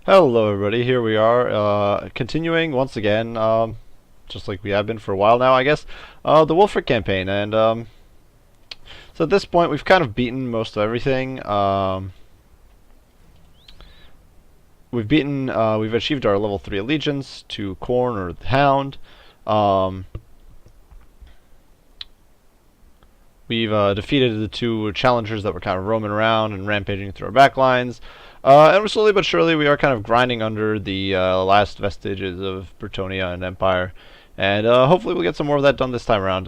Hello everybody, here we are, continuing once again, just like we have been for a while now, I guess, the Wulfrik campaign, and so at this point we've kind of beaten most of everything. We've achieved our level 3 allegiance to Khorne or the Hound. Um, we've defeated the two challengers that were kind of roaming around and rampaging through our backlines. And we're slowly but surely we are kind of grinding under the last vestiges of Bretonia and Empire, and hopefully we'll get some more of that done this time around.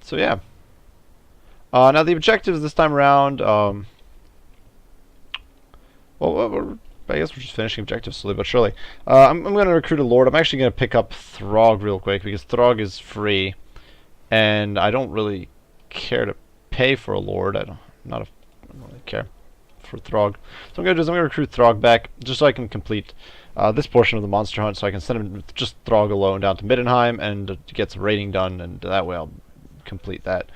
So yeah. Now the objectives this time around. I guess we're just finishing objectives slowly but surely. I'm going to recruit a lord. I'm actually going to pick up Throg real quick because Throg is free, and I don't really care to pay for a lord. I don't really care for Throg. So I'm going to recruit Throg back just so I can complete this portion of the monster hunt, so I can send him just Throg alone down to Middenheim and get some raiding done, and that way I'll complete that.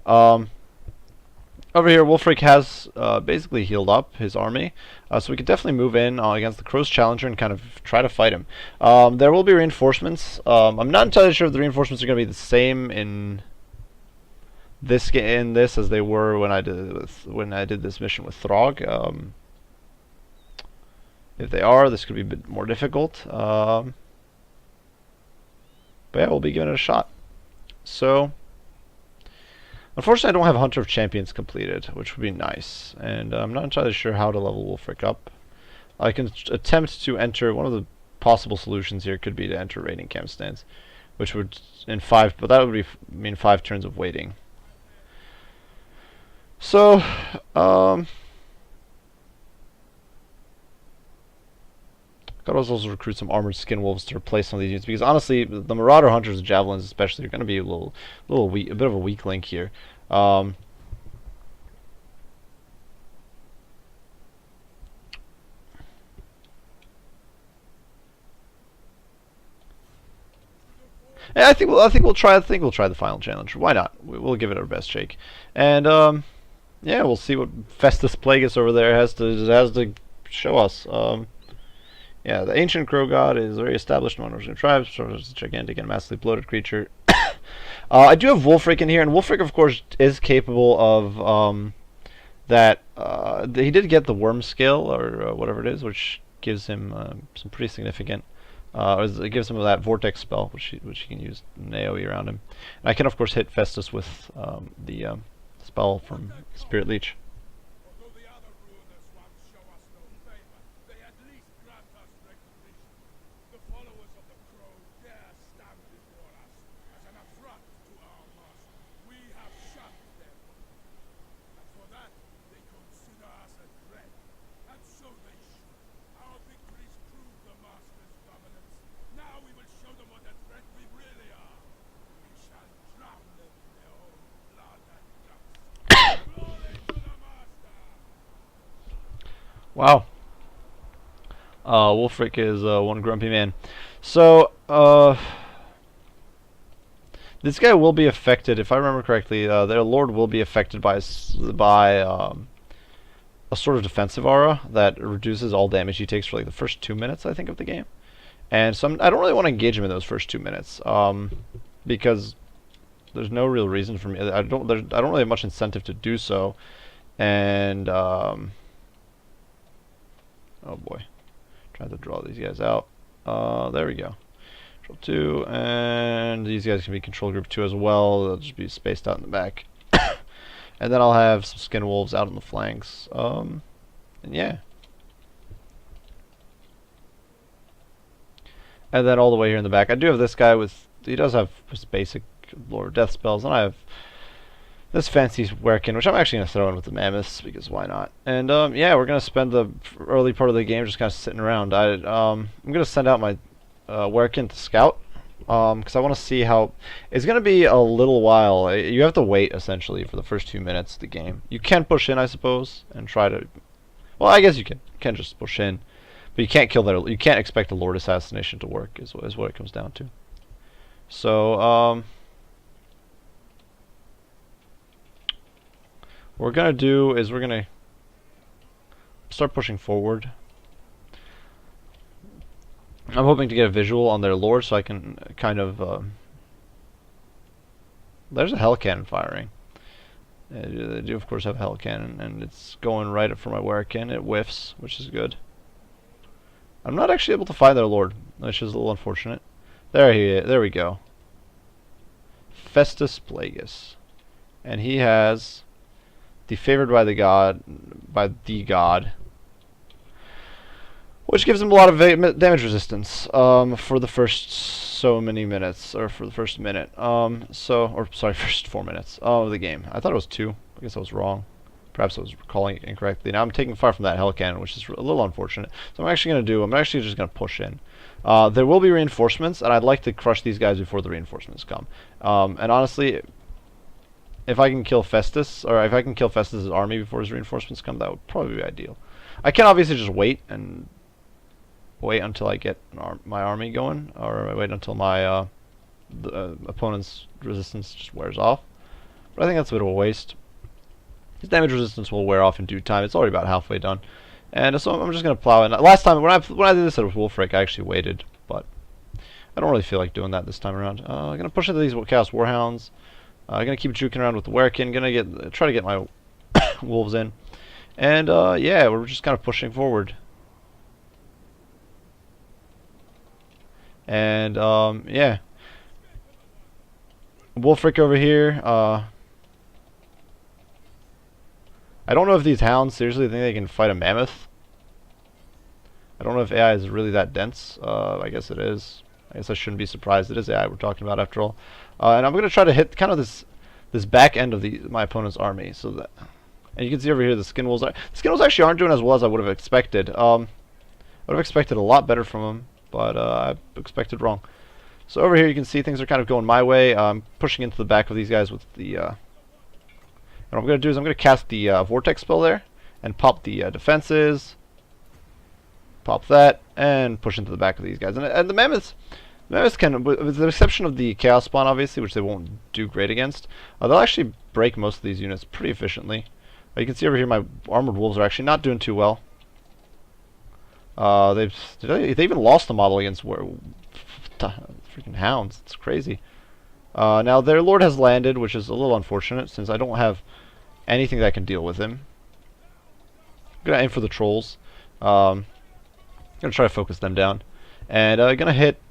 Over here, Wulfrik has basically healed up his army, so we could definitely move in against the Crow's Challenger and kind of try to fight him. There will be reinforcements. I'm not entirely sure if the reinforcements are going to be the same in this as they were when I did this mission with Throg. If they are, this could be a bit more difficult. But yeah, we'll be giving it a shot. So, unfortunately, I don't have Hunter of Champions completed, which would be nice, and I'm not entirely sure how to level Wulfrik up. I can attempt to enter. One of the possible solutions here could be to enter raiding camp stance, which would but that would mean 5 turns of waiting. So, gotta also recruit some armored skin wolves to replace some of these units, because honestly, the Marauder Hunters and Javelins especially are going to be a bit of a weak link here. And I think we'll try the final challenge. Why not? We'll give it our best shake, and yeah, we'll see what Festus Plagueis over there has to show us. Yeah, the ancient crow god is very established among Northern tribes. It's a gigantic and massively bloated creature. I do have Wulfrik in here, and Wulfrik, of course, is capable of that. He did get the worm skill or whatever it is, which gives him some pretty significant. It gives him that vortex spell, which he can use in AoE around him. And I can, of course, hit Festus with the spell from Spirit Leech. Wow. Wulfrik is one grumpy man. So, this guy will be affected, if I remember correctly. Their lord will be affected by a sort of defensive aura that reduces all damage he takes for like the first 2 minutes, I think, of the game. And so I don't really want to engage him in those first 2 minutes, because there's no real reason for me. I don't really have much incentive to do so, and oh boy, trying to draw these guys out. There we go. Control 2, and these guys can be control group 2 as well. They'll just be spaced out in the back. And then I'll have some skin wolves out on the flanks. And yeah. And then all the way here in the back, I do have this guy he does have his basic Lord of Death spells, and I have this fancy Werkin, which I'm actually going to throw in with the Mammoths, because why not? And yeah, we're going to spend the early part of the game just kind of sitting around. I'm going to send out my Werkin to scout, because I want to see how... It's going to be a little while. You have to wait, essentially, for the first 2 minutes of the game. You can push in, I suppose, and try to... Well, I guess you can just push in, but you can't kill their... You can't expect a Lord Assassination to work, is what it comes down to. So, what we're going to do is we're going to start pushing forward. I'm hoping to get a visual on their lord so I can kind of... there's a hell cannon firing. They do, of course, have a hell cannon, and it's going right up for my Warhammer. It whiffs, which is good. I'm not actually able to find their lord, which is a little unfortunate. There he is. There we go. Festus Plagueis. And he has the favored by the god, which gives him a lot of damage resistance for the first so many minutes, or for the first minute. First 4 minutes of the game. I thought it was 2. I guess I was wrong. Perhaps I was recalling it incorrectly. Now I'm taking fire from that hell cannon, which is a little unfortunate. So I'm actually just going to push in. There will be reinforcements, and I'd like to crush these guys before the reinforcements come. And honestly, if I can kill Festus, or if I can kill Festus' army before his reinforcements come, that would probably be ideal. I can obviously just wait until I get my army going, or wait until my opponent's resistance just wears off. But I think that's a bit of a waste. His damage resistance will wear off in due time. It's already about halfway done. And so I'm just going to plow in. Last time, when I did this at Wulfrik, I actually waited, but I don't really feel like doing that this time around. I'm going to push into these Chaos Warhounds. I'm going to keep juking around with the Werkin. Going to try to get my wolves in. And yeah, we're just kind of pushing forward. And yeah, Wulfrik over here. I don't know if these hounds seriously think they can fight a mammoth. I don't know if AI is really that dense. I guess it is. I guess I shouldn't be surprised. It is AI we're talking about after all. And I'm going to try to hit kind of this back end of my opponent's army. And you can see over here the skin wolves actually aren't doing as well as I would have expected. I would have expected a lot better from them, but I expected wrong. So over here you can see things are kind of going my way. I'm pushing into the back of these guys with the... what I'm going to do is I'm going to cast the Vortex spell there and pop the defenses. Pop that and push into the back of these guys. And the Mammoths can, with the exception of the Chaos Spawn obviously, which they won't do great against, they'll actually break most of these units pretty efficiently. You can see over here my Armored Wolves are actually not doing too well. They even lost the model against freaking Hounds. It's crazy. Now their Lord has landed, which is a little unfortunate since I don't have anything that can deal with him. I'm gonna aim for the trolls. Gonna try to focus them down, and gonna hit.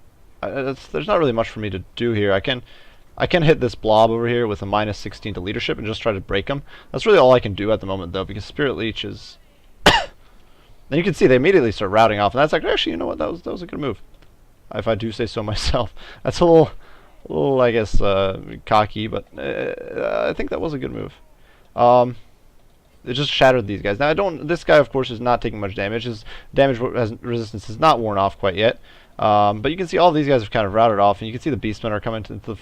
There's not really much for me to do here. I can hit this blob over here with a -16 to leadership and just try to break them. That's really all I can do at the moment though, because Spirit Leech is. Then you can see they immediately start routing off, and that's like, actually, you know what, that was a good move, if I do say so myself. That's a little, I guess, cocky, but I think that was a good move. It just shattered these guys. Now this guy, of course, is not taking much damage. His damage resistance is not worn off quite yet. But you can see all these guys have kind of routed off, and you can see the Beastmen are coming to the...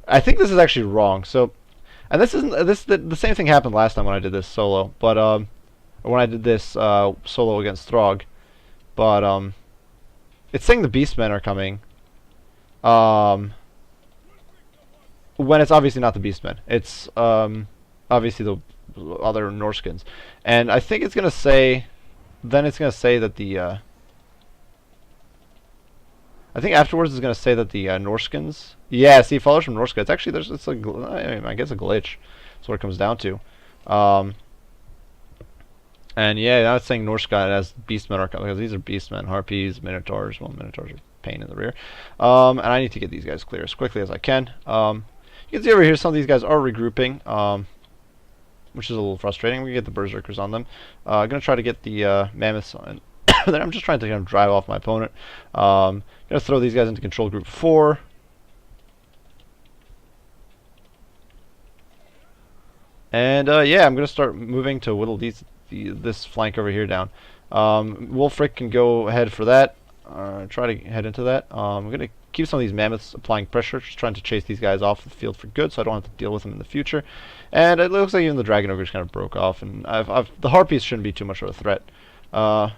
I think this is actually wrong. So, and the same thing happened last time when I did this solo, but when I did this solo against Throg, but it's saying the Beastmen are coming. When it's obviously not the Beastmen. It's obviously the other Norskins. And I think it's going to say... Then it's going to say that the... I think afterwards it's going to say that the Norskins... Yeah, see, it follows from Norska. It's actually... I guess a glitch. That's what it comes down to. And yeah, now it's saying Norska as Beastmen are coming. Because these are Beastmen. Harpies, Minotaurs. Well, Minotaurs are pain in the rear. And I need to get these guys clear as quickly as I can. You can see over here some of these guys are regrouping, which is a little frustrating. We get the Berserkers on them. I'm going to try to get the Mammoths on. Then I'm just trying to kind of drive off my opponent. Going to throw these guys into Control Group 4. And yeah, I'm going to start moving to whittle this flank over here down. Wulfrik can go ahead for that. Try to head into that. I'm going to keep some of these Mammoths applying pressure, just trying to chase these guys off the field for good so I don't have to deal with them in the future. And it looks like even the Dragon Ogres kind of broke off, and the Harpies shouldn't be too much of a threat. Now,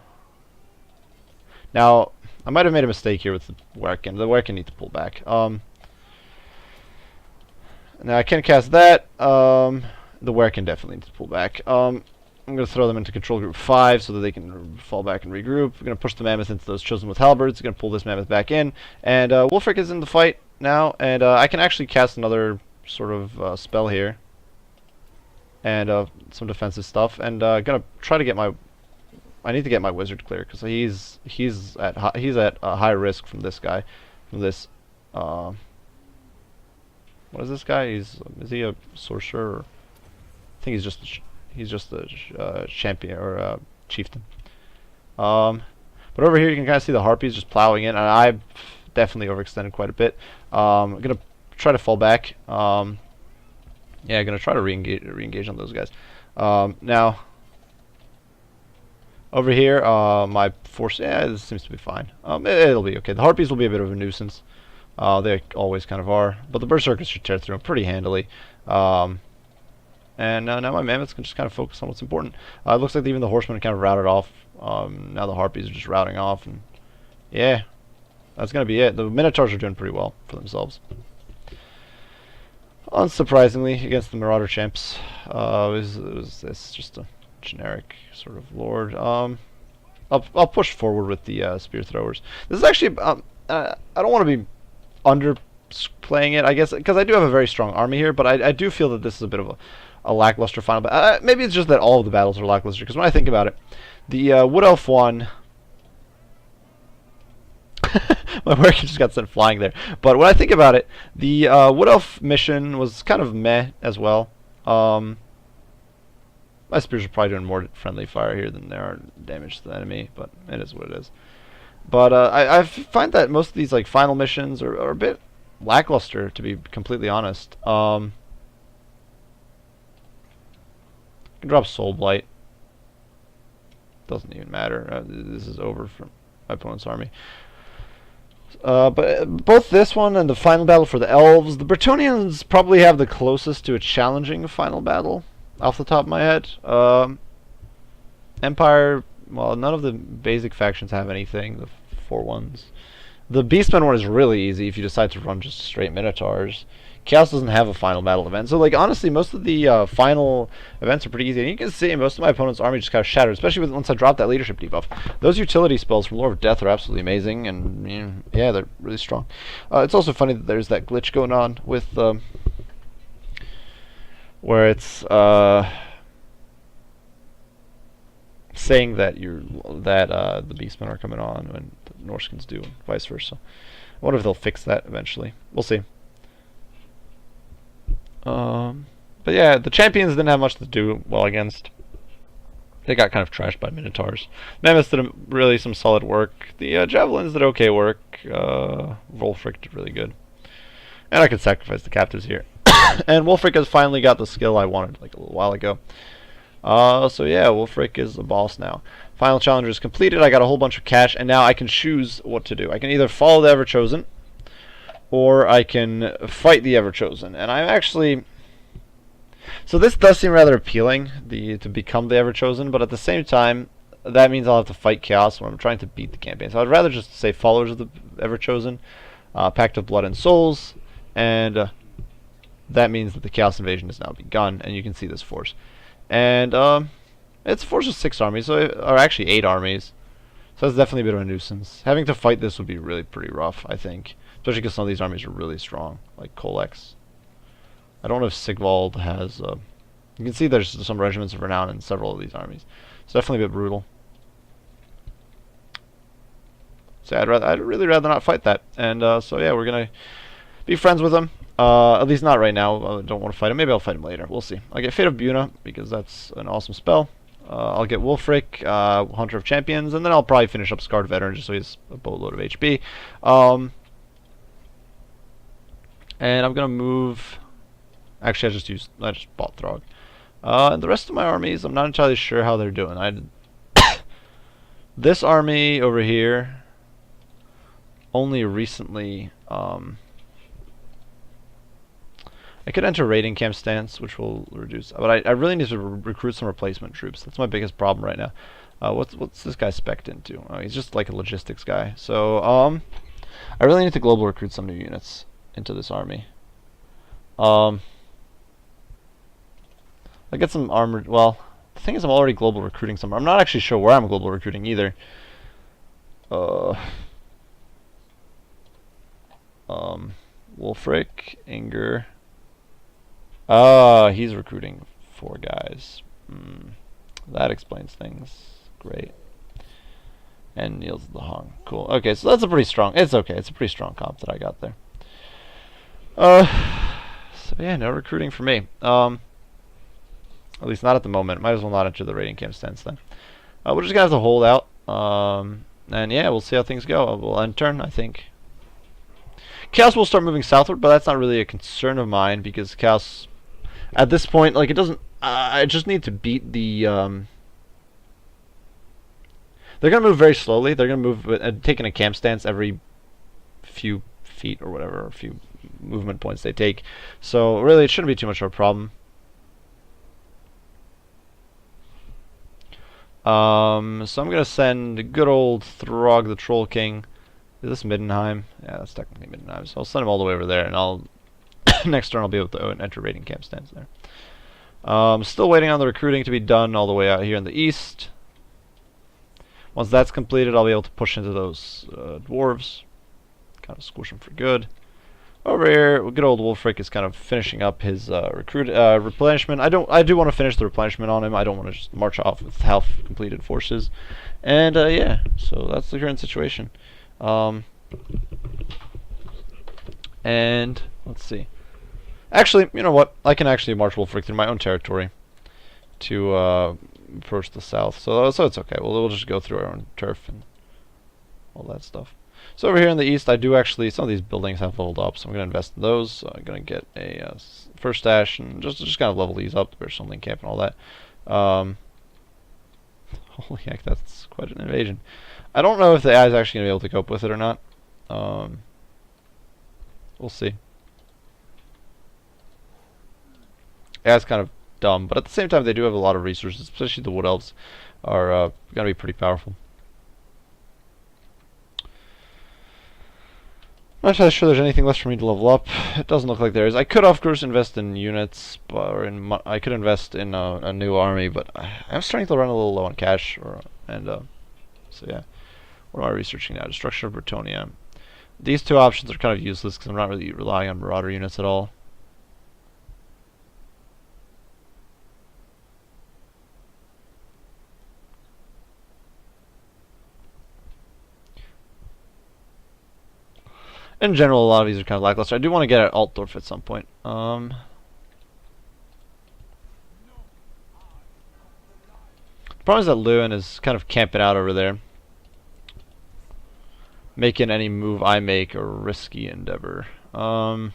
I might have made a mistake here with the Werkin. The Werkin need to pull back. Now I can cast that. The Werkin definitely needs to pull back. I'm going to throw them into control group 5 so that they can fall back and regroup. We're going to push the mammoth into those chosen with halberds. Going to pull this mammoth back in. And Wulfrik is in the fight now. And I can actually cast another sort of spell here. And some defensive stuff. And going to try to get my... I need to get my wizard clear because he's at high risk from this guy. From this... what is this guy? Is he a sorcerer? I think he's just a champion or a chieftain. But over here you can kind of see the harpies just plowing in, and I definitely overextended quite a bit. I'm gonna try to fall back. Yeah, I'm gonna try to re-engage on those guys. Now over here, my force. Yeah, this seems to be fine. It'll be okay. The harpies will be a bit of a nuisance. They always kind of are, but the berserkers should tear through them pretty handily. And now my mammoths can just kind of focus on what's important. It looks like even the horsemen kind of routed off. Now the harpies are just routing off, and yeah, that's gonna be it. The minotaurs are doing pretty well for themselves. Unsurprisingly, against the marauder champs, it's just a generic sort of lord. I'll push forward with the spear throwers. This is actually I don't want to be underplaying it, I guess, because I do have a very strong army here, but I do feel that this is a bit of a lackluster final battle. Maybe it's just that all of the battles are lackluster, because when I think about it, the Wood Elf one... my work just got sent flying there. But when I think about it, the Wood Elf mission was kind of meh as well. My spears are probably doing more friendly fire here than they are damage to the enemy, but it is what it is. But I find that most of these like final missions are a bit lackluster, to be completely honest. I can drop Soul Blight. Doesn't even matter. This is over from my opponent's army. But both this one and the final battle for the elves, the Bretonnians probably have the closest to a challenging final battle, off the top of my head. Empire, well, none of the basic factions have anything, the 4 ones. The Beastmen one is really easy if you decide to run just straight Minotaurs. Chaos doesn't have a final battle event, so like honestly, most of the final events are pretty easy. And you can see most of my opponent's army just kind of shattered, especially once I dropped that leadership debuff. Those utility spells from Lord of Death are absolutely amazing, and you know, yeah, they're really strong. It's also funny that there's that glitch going on with where it's saying that the Beastmen are coming on when the Norskins do, and vice versa. I wonder if they'll fix that eventually. We'll see. But yeah, the champions didn't have much to do well against. They got kind of trashed by Minotaurs. Mammoths did really some solid work. The Javelins did okay work. Wulfrik did really good. And I could sacrifice the captives here. And Wulfrik has finally got the skill I wanted like a little while ago. So yeah, Wulfrik is the boss now. Final challenge is completed. I got a whole bunch of cash, and now I can choose what to do. I can either follow the Everchosen, or I can fight the Everchosen. And I'm actually... So this does seem rather appealing, to become the Everchosen, but at the same time, that means I'll have to fight Chaos when I'm trying to beat the campaign. So I'd rather just say followers of the Everchosen, Pact of Blood and Souls, and that means that the Chaos Invasion has now begun, and you can see this force. And it's a force of 6 armies, or actually 8 armies. So that's definitely a bit of a nuisance. Having to fight this would be really pretty rough, I think. Especially because some of these armies are really strong, like Colex. I don't know if Sigvald has... you can see there's some regiments of renown in several of these armies. It's definitely a bit brutal. So I'd really rather not fight that. And so yeah, we're going to be friends with him. At least not right now. I don't want to fight him. Maybe I'll fight him later. We'll see. I'll get Fate of Buna, because that's an awesome spell. I'll get Wulfrik, Hunter of Champions, and then I'll probably finish up Scarred Veteran just so he's a boatload of HP. And I'm going to move... Actually, I just bought Throg. And the rest of my armies, I'm not entirely sure how they're doing. This army over here only recently... I could enter raiding camp stance, which will reduce... But I really need to recruit some replacement troops. That's my biggest problem right now. What's this guy spec'd into? Oh, he's just like a logistics guy. So, I really need to global recruit some new units into this army. I'll get some armored... Well, the thing is, I'm already global recruiting somewhere. I'm not actually sure where I'm global recruiting either. Wulfrik, Inger. He's recruiting 4 guys. That explains things. Great. And Niels the Hong. Cool. Okay, so that's a pretty strong. It's okay. It's a pretty strong comp that I got there. So yeah, no recruiting for me. At least not at the moment. Might as well not enter the raiding camp stance then. We're just gonna have to hold out. And yeah, we'll see how things go. We'll end turn, I think. Chaos will start moving southward, but that's not really a concern of mine because Chaos, at this point, like it doesn't. I just need to beat the. They're gonna move very slowly. They're gonna move taking a camp stance every few feet or whatever, or a few movement points they take. So really, it shouldn't be too much of a problem. So I'm gonna send good old Throg the Troll King. Is this Middenheim? Yeah, that's technically Middenheim. So I'll send him all the way over there, and I'll next turn I'll be able to enter raiding camp stands there. Still waiting on the recruiting to be done all the way out here in the east. Once that's completed, I'll be able to push into those dwarves. Kind of squish them for good. Over here, good old Wulfrik is kind of finishing up his replenishment. I do want to finish the replenishment on him. I don't want to just march off with half completed forces. And yeah, so that's the current situation. And let's see. Actually, you know what? I can actually march Wulfrik through my own territory to approach the south. So it's okay. We'll just go through our own turf and all that stuff. So over here in the east, I do actually, some of these buildings have leveled up, so I'm going to invest in those. So I'm going to get a first stash and just kind of level these up. There's something camp and all that. Holy heck, that's quite an invasion. I don't know if the AI is actually going to be able to cope with it or not. We'll see. Yeah, it's kind of dumb, but at the same time, they do have a lot of resources, especially the Wood Elves are going to be pretty powerful. I'm not sure there's anything left for me to level up. It doesn't look like there is. I could, of course, invest in units, or I could invest in a new army, but I'm starting to run a little low on cash. So yeah, what am I researching now? Destruction of Bretonia. These two options are kind of useless because I'm not really relying on Marauder units at all. In general, a lot of these are kind of lackluster. I do want to get at Altdorf at some point. The problem is that Lewin is kind of camping out over there, making any move I make a risky endeavor, or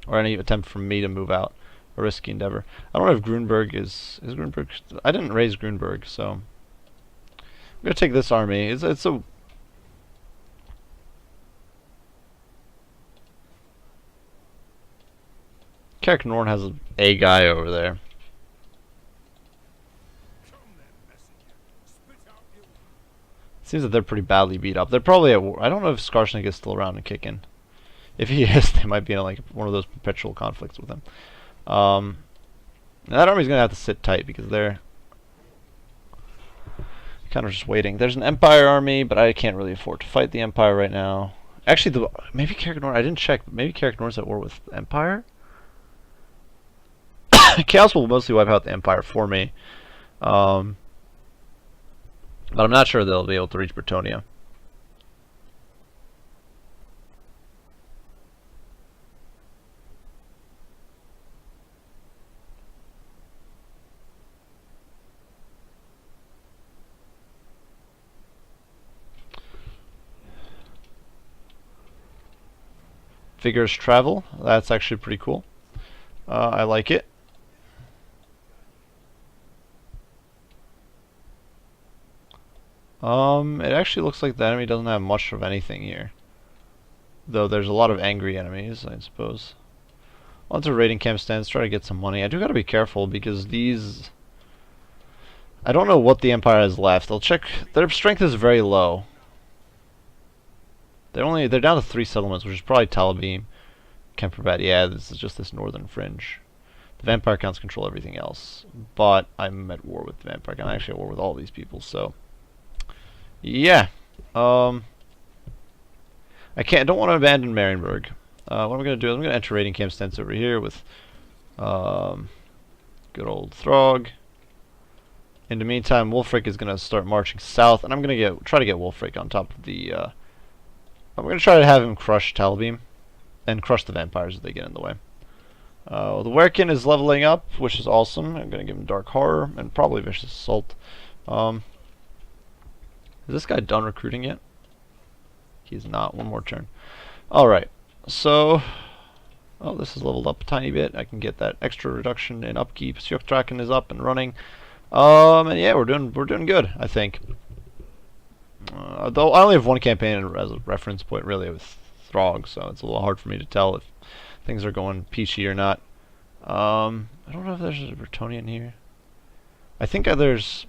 any attempt from me to move out a risky endeavor. I don't know if Grunberg is Grunberg. I didn't raise Grunberg, so I'm gonna take this army. It's a Carrick Norn has a guy over there. Seems that they're pretty badly beat up. They're probably at war. I don't know if Skarsnik is still around and kicking. If he is, they might be in like one of those perpetual conflicts with him. That army's gonna have to sit tight because they're kind of just waiting. There's an Empire army, but I can't really afford to fight the Empire right now. Actually, maybe Carrick Norn. I didn't check, but maybe Carrick Norn's at war with Empire. Chaos will mostly wipe out the Empire for me. But I'm not sure they'll be able to reach Bretonia. Vigorous travel. That's actually pretty cool. I like it. It actually looks like the enemy doesn't have much of anything here. Though there's a lot of angry enemies, I suppose. Onto raiding camp stands, try to get some money. I do gotta be careful because these... I don't know what the Empire has left. I'll check. Their strength is very low. They're down to 3 settlements, which is probably Talabim, Kemperbat. Yeah, this is just this northern fringe. The vampire counts control everything else, but I'm at war with the vampire count. I'm actually at war with all these people, so yeah. I don't want to abandon Marienburg. What I'm going to do is I'm going to enter raiding camp stance over here with good old Throg. In the meantime, Wulfrik is going to start marching south, and I'm going to try to get Wulfrik on top of the. I'm going to try to have him crush Talbeam and crush the vampires if they get in the way. The Werkin is leveling up, which is awesome. I'm going to give him Dark Horror and probably Vicious Assault. Is this guy done recruiting yet? He's not. One more turn. Alright, so... Oh, this is leveled up a tiny bit. I can get that extra reduction in upkeep. Sjoktraken is up and running. And yeah, we're doing good, I think. Though I only have one campaign as a reference point, really, with Throg, so it's a little hard for me to tell if things are going peachy or not. I don't know if there's a Bretonnian here. I think there's...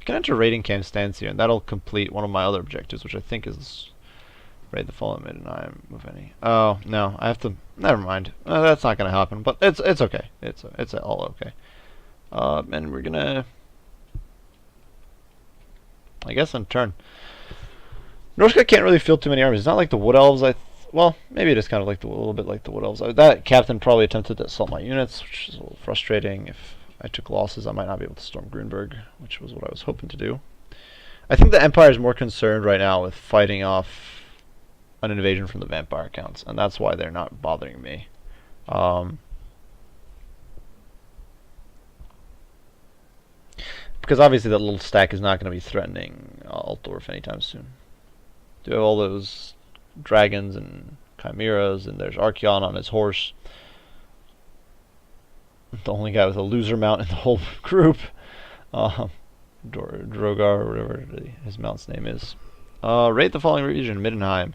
I can enter raiding camp stance here, and that'll complete one of my other objectives, which I think is raid the fallen Middenheim, move any. Oh no, I have to. Never mind. That's not gonna happen, but it's okay. It's all okay. And we're gonna. I guess on turn. Norska can't really field too many armies. It's not like the Wood Elves. Well, maybe it is kind of like a little bit like the Wood Elves. That captain probably attempted to assault my units, which is a little frustrating. If I took losses, I might not be able to storm Grunberg, which was what I was hoping to do. I think the Empire is more concerned right now with fighting off an invasion from the vampire counts, and that's why they're not bothering me. Because obviously that little stack is not going to be threatening Altdorf anytime soon. Do have all those dragons and chimeras, and there's Archeon on his horse. The only guy with a loser mount in the whole group. Drogar, or whatever his mount's name is. Rate the following region, Middenheim.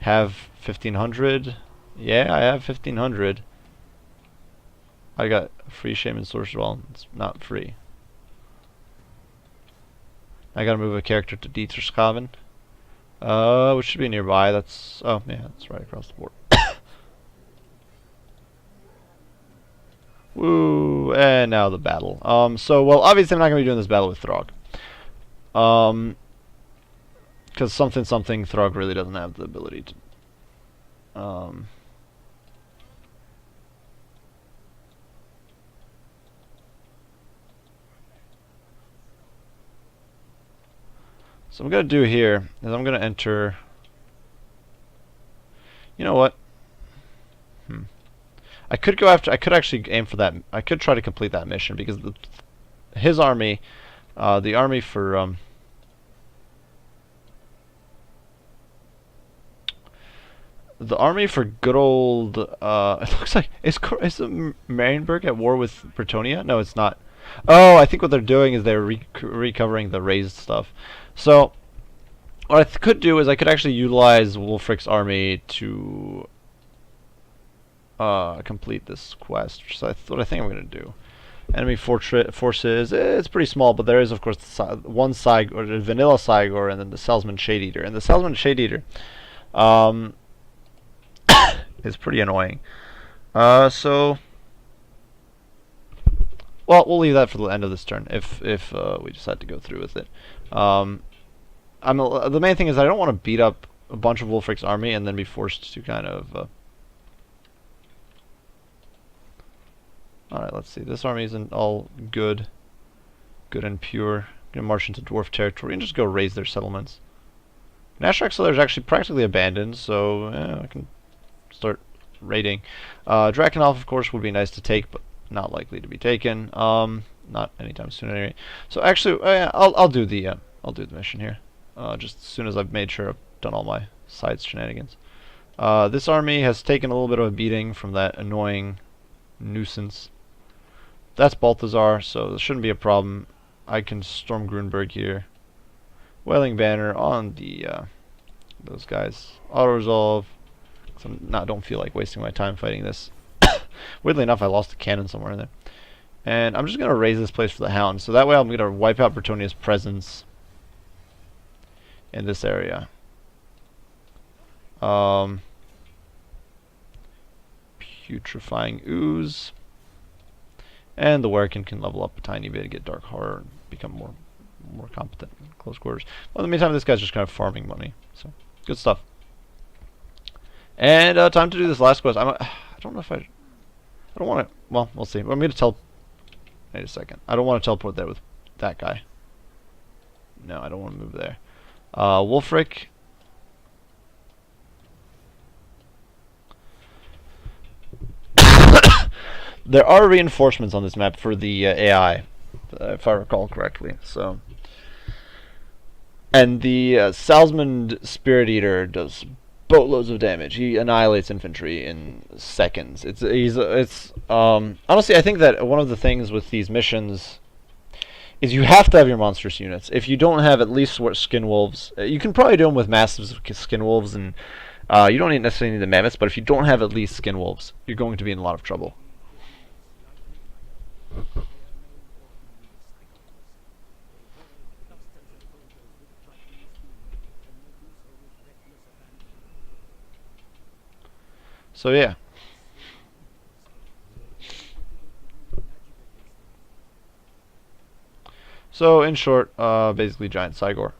Have 1500. Yeah, I have 1500. I got free Shaman Source. Well, it's not free. I gotta move a character to Dietershaven. Which should be nearby. That's... Oh, yeah, that's right across the board. Woo! And now the battle. So, well, obviously I'm not gonna be doing this battle with Throg. Because something Throg really doesn't have the ability to... So I'm going to do here is I'm going to enter... You know what? I could go after... I could actually aim for that... I could try to complete that mission because his army... the army for... the army for good old... it looks like... Is Marienburg at war with Bretonnia? No, it's not. Oh, I think what they're doing is they're recovering the raised stuff. So, what I could do is I could actually utilize Wulfrik's army to complete this quest, which is what I think I'm going to do. Enemy forces, it's pretty small, but there is, of course, one or the vanilla Cygor, and then the Salesman Shade Eater. And the Salesman Shade Eater is pretty annoying. So... Well, we'll leave that for the end of this turn if we decide to go through with it. The main thing is I don't want to beat up a bunch of Wulfrik's army and then be forced to kind of... Alright, let's see. This army isn't all good and pure. I'm going to march into Dwarf territory and just go raise their settlements. Nashrak Cellar is actually practically abandoned, so I can start raiding. Drakenhof, of course, would be nice to take, but not likely to be taken. Not anytime soon, anyway. So actually, I'll do the mission here. Just as soon as I've made sure I've done all my side shenanigans. This army has taken a little bit of a beating from that annoying nuisance. That's Balthazar, so this shouldn't be a problem. I can storm Grunberg here. Wailing Banner on the those guys. Auto resolve. I don't feel like wasting my time fighting this. Weirdly enough, I lost a cannon somewhere in there. And I'm just going to raise this place for the Hound. So that way I'm going to wipe out Bretonnia's presence in this area. putrefying ooze. And the Werkin can level up a tiny bit, get Dark Horror, and become more competent in close quarters. Well, in the meantime, this guy's just kind of farming money. So, good stuff. And time to do this last quest. I don't know if I don't want to... Well, we'll see. I'm going to tell... Wait a second. I don't want to teleport there with that guy. No, I don't want to move there. Wulfrik. There are reinforcements on this map for the AI, if I recall correctly. So, and the Salesman Spirit Eater does boatloads of damage. He annihilates infantry in seconds. Honestly, I think that one of the things with these missions is you have to have your monstrous units. If you don't have at least skin wolves, you can probably do them with massive skin wolves, and you don't necessarily need the mammoths. But if you don't have at least skin wolves, you're going to be in a lot of trouble. So yeah. So in short, basically giant Cygor.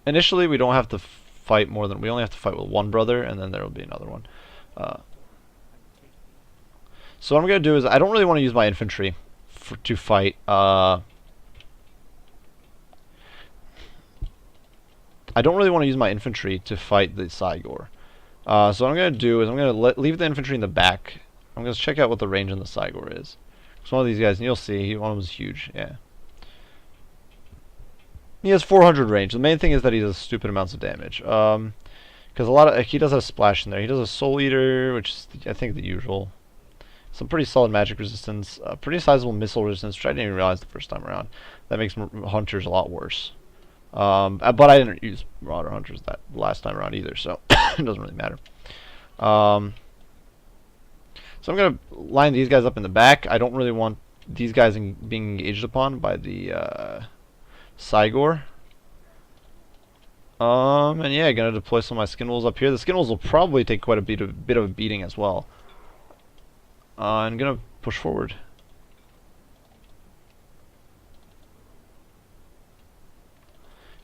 Initially we don't have to fight more than we only have to fight with one brother, and then there will be another one. So what I'm gonna do is I don't really want to use my infantry to fight. I don't really want to use my infantry to fight the Cygor. So what I'm going to do is I'm going to leave the infantry in the back. I'm going to check out what the range on the Cygor is. So one of these guys, and you'll see, one of them is huge. Yeah. He has 400 range. The main thing is that he does stupid amounts of damage. Because he does have splash in there. He does a Soul Eater, which is, I think, the usual. Some pretty solid magic resistance. Pretty sizable missile resistance, which I didn't even realize the first time around. That makes hunters a lot worse. But I didn't use Marauder Hunters that last time around either, so it doesn't really matter. So I'm going to line these guys up in the back. I don't really want these guys being engaged upon by the Cygor. And yeah, going to deploy some of my skin wolves up here. The skin wolves will probably take quite a bit of a beating as well. I'm going to push forward.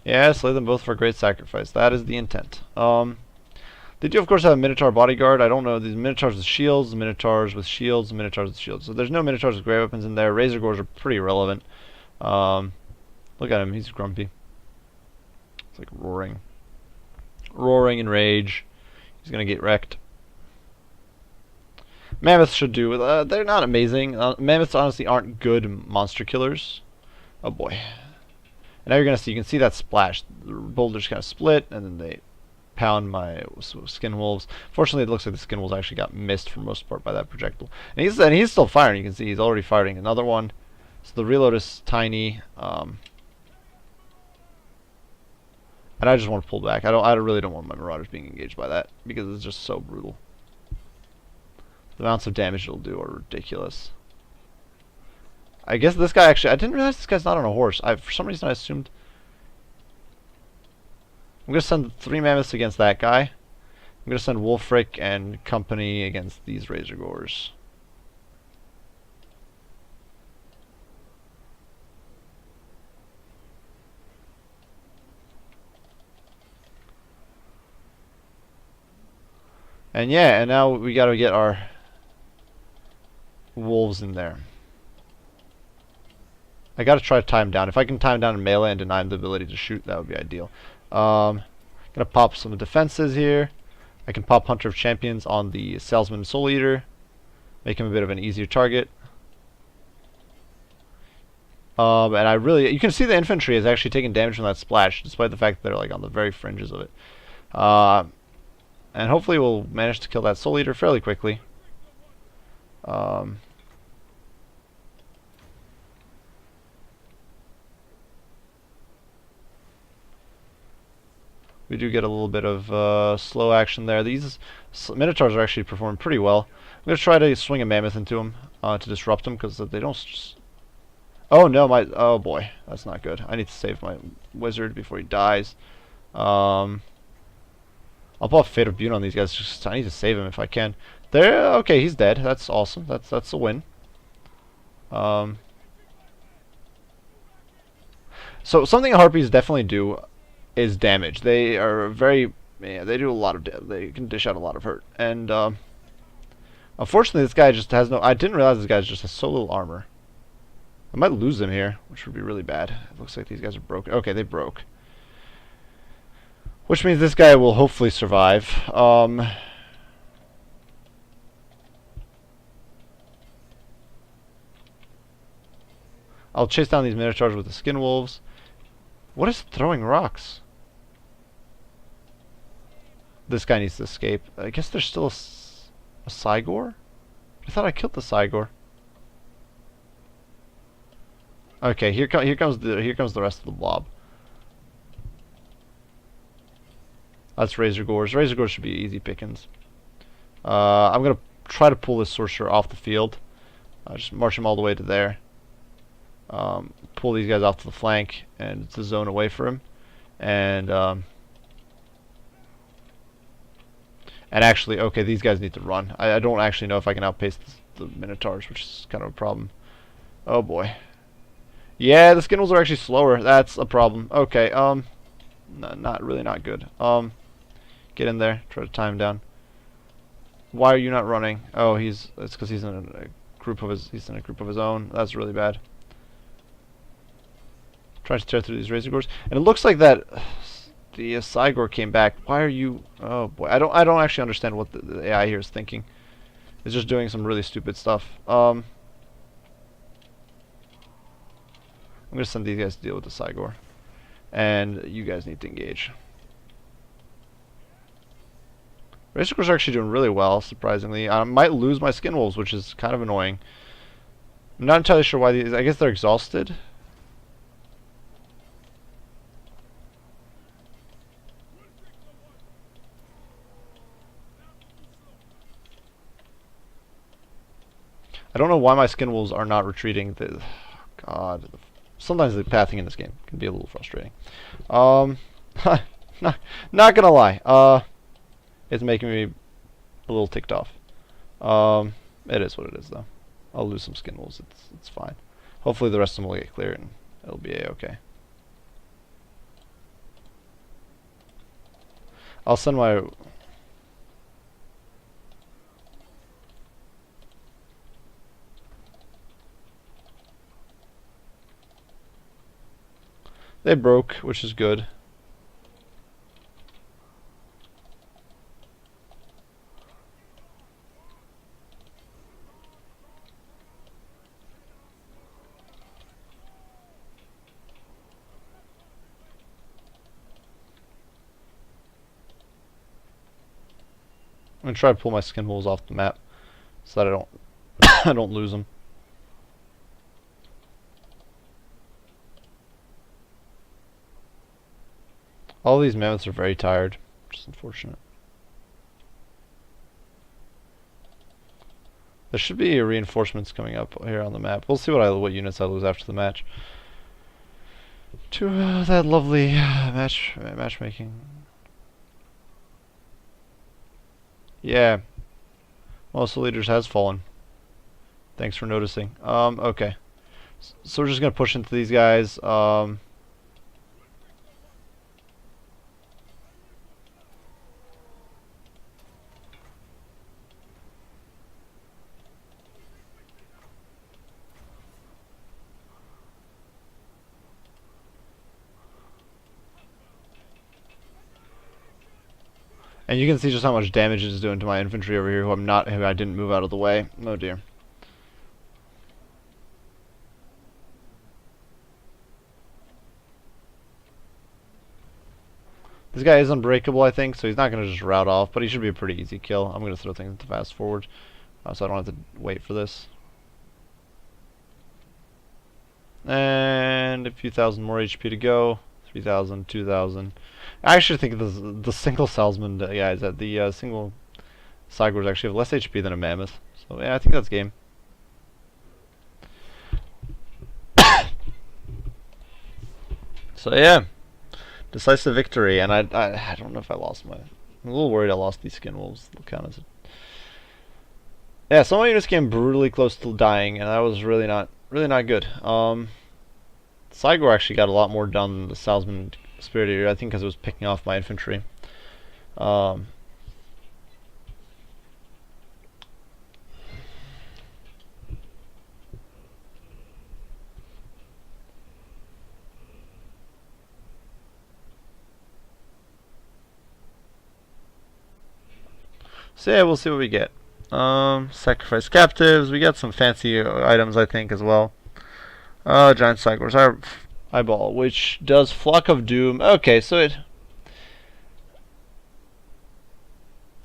Yeah, slay them both for great sacrifice. That is the intent. They do, of course, have a Minotaur bodyguard. I don't know. These Minotaurs with shields, Minotaurs with shields, Minotaurs with shields. So there's no Minotaurs with great weapons in there. Razor Gores are pretty irrelevant. Look at him. He's grumpy. It's like roaring. Roaring in rage. He's going to get wrecked. Mammoths should do. They're not amazing. Mammoths honestly aren't good monster killers. Oh boy. And now you're going to see, you can see that splash. The boulders kind of split, and then they pound my skin wolves. Fortunately, it looks like the skin wolves actually got missed for the most part by that projectile. And he's still firing. You can see he's already firing another one. So the reload is tiny. And I just want to pull back. I really don't want my Marauders being engaged by that, because it's just so brutal. The amounts of damage it'll do are ridiculous. I guess this guy actually... I didn't realize this guy's not on a horse. For some reason I assumed... I'm going to send 3 mammoths against that guy. I'm going to send Wulfrik and company against these Razor Gores. And yeah, and now we got to get our wolves in there. I gotta try to time down. If I can time down in melee and deny him the ability to shoot, that would be ideal. Gonna pop some defenses here. I can pop Hunter of Champions on the Salesman Soul Eater. Make him a bit of an easier target. And I really... You can see the infantry is actually taking damage from that splash, despite the fact that they're like on the very fringes of it. And hopefully we'll manage to kill that Soul Eater fairly quickly. We do get a little bit of slow action there. These Minotaurs are actually performing pretty well. I'm going to try to swing a Mammoth into them to disrupt them, because they don't... Oh no, oh boy, that's not good. I need to save my wizard before he dies. Also, I'll put Fate of Bune on these guys. Just I need to save him if I can. There. Okay, he's dead. That's awesome. That's a win. So something Harpies definitely do is damage. They are very, yeah, they do a lot of they can dish out a lot of hurt. And unfortunately, this guy just has no. I didn't realize this guy just has so little armor. I might lose him here, which would be really bad. It looks like these guys are broken. Okay, they broke. Which means this guy will hopefully survive. I'll chase down these Minotaurs with the Skin Wolves. What is throwing rocks? This guy needs to escape. I guess there's still a Cygor? I thought I killed the Cygor. Okay, here comes the rest of the blob. That's Razor Gores. Razor Gores should be easy pickings. I'm gonna try to pull this sorcerer off the field. Just march him all the way to there. Pull these guys off to the flank and to zone away for him. And actually, okay, these guys need to run. I don't actually know if I can outpace the Minotaurs, which is kind of a problem. Oh boy. Yeah, the Skin Wolves are actually slower. That's a problem. Okay, not good. Get in there. Try to time him down. Why are you not running? Oh, it's because he's in a group of his own. That's really bad. Trying to tear through these Razor Gores, and it looks like that the Cygor came back. Why are you? Oh boy, I don't actually understand what the AI here is thinking. It's just doing some really stupid stuff. I'm gonna send these guys to deal with the Cygor, and you guys need to engage. Razor Gores are actually doing really well, surprisingly. I might lose my Skin Wolves, which is kind of annoying. I'm not entirely sure why these. I guess they're exhausted. I don't know why my Skin Wolves are not retreating. God, sometimes the pathing in this game can be a little frustrating. Not gonna lie. It's making me a little ticked off. It is what it is, though. I'll lose some Skin Wolves. It's fine. Hopefully the rest of them will get clear and it'll be a-okay. I'll send my. They broke, which is good. I'm gonna try to pull my Skin Wolves off the map so that I don't I don't lose them. All these mammoths are very tired, which is unfortunate. There should be reinforcements coming up here on the map. We'll see what units I lose after the match. To that lovely matchmaking. Yeah, most of the leaders has fallen. Thanks for noticing. Okay, so we're just gonna push into these guys. And you can see just how much damage it is doing to my infantry over here, who I didn't move out of the way. Oh dear. This guy is unbreakable, I think, so he's not going to just rout off, but he should be a pretty easy kill. I'm going to throw things into fast forward, so I don't have to wait for this. And a few thousand more HP to go. 3,000, 2,000. I actually think the single salesman guys that the single Cygors actually have less HP than a mammoth. So yeah, I think that's game. So yeah, decisive victory, and I don't know if I lost my I'm a little worried I lost these skin wolves. Yeah, some of my units came brutally close to dying, and that was really not good. Cygor actually got a lot more done than the Salesman Spirit Eater, I think because it was picking off my infantry. Um, so yeah, we'll see what we get. Sacrifice captives. We got some fancy items, I think, as well. Giant Cygors. Our eyeball, which does Flock of Doom. Okay, so it.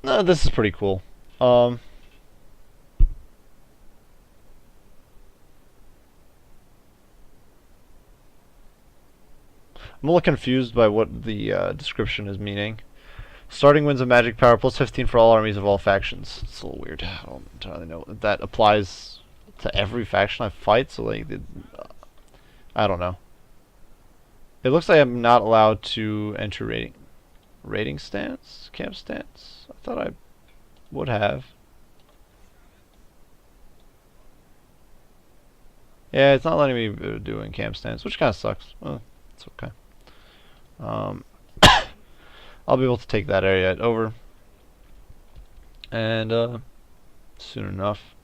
No, this is pretty cool. I'm a little confused by what the description is meaning. Starting winds of magic power plus 15 for all armies of all factions. It's a little weird. I don't entirely know if that applies to every faction I fight. So like, I don't know. It looks like I'm not allowed to enter raiding stance, camp stance. I thought I would have. Yeah, it's not letting me do in camp stance, which kind of sucks. Well, it's okay. I'll be able to take that area over, and soon enough.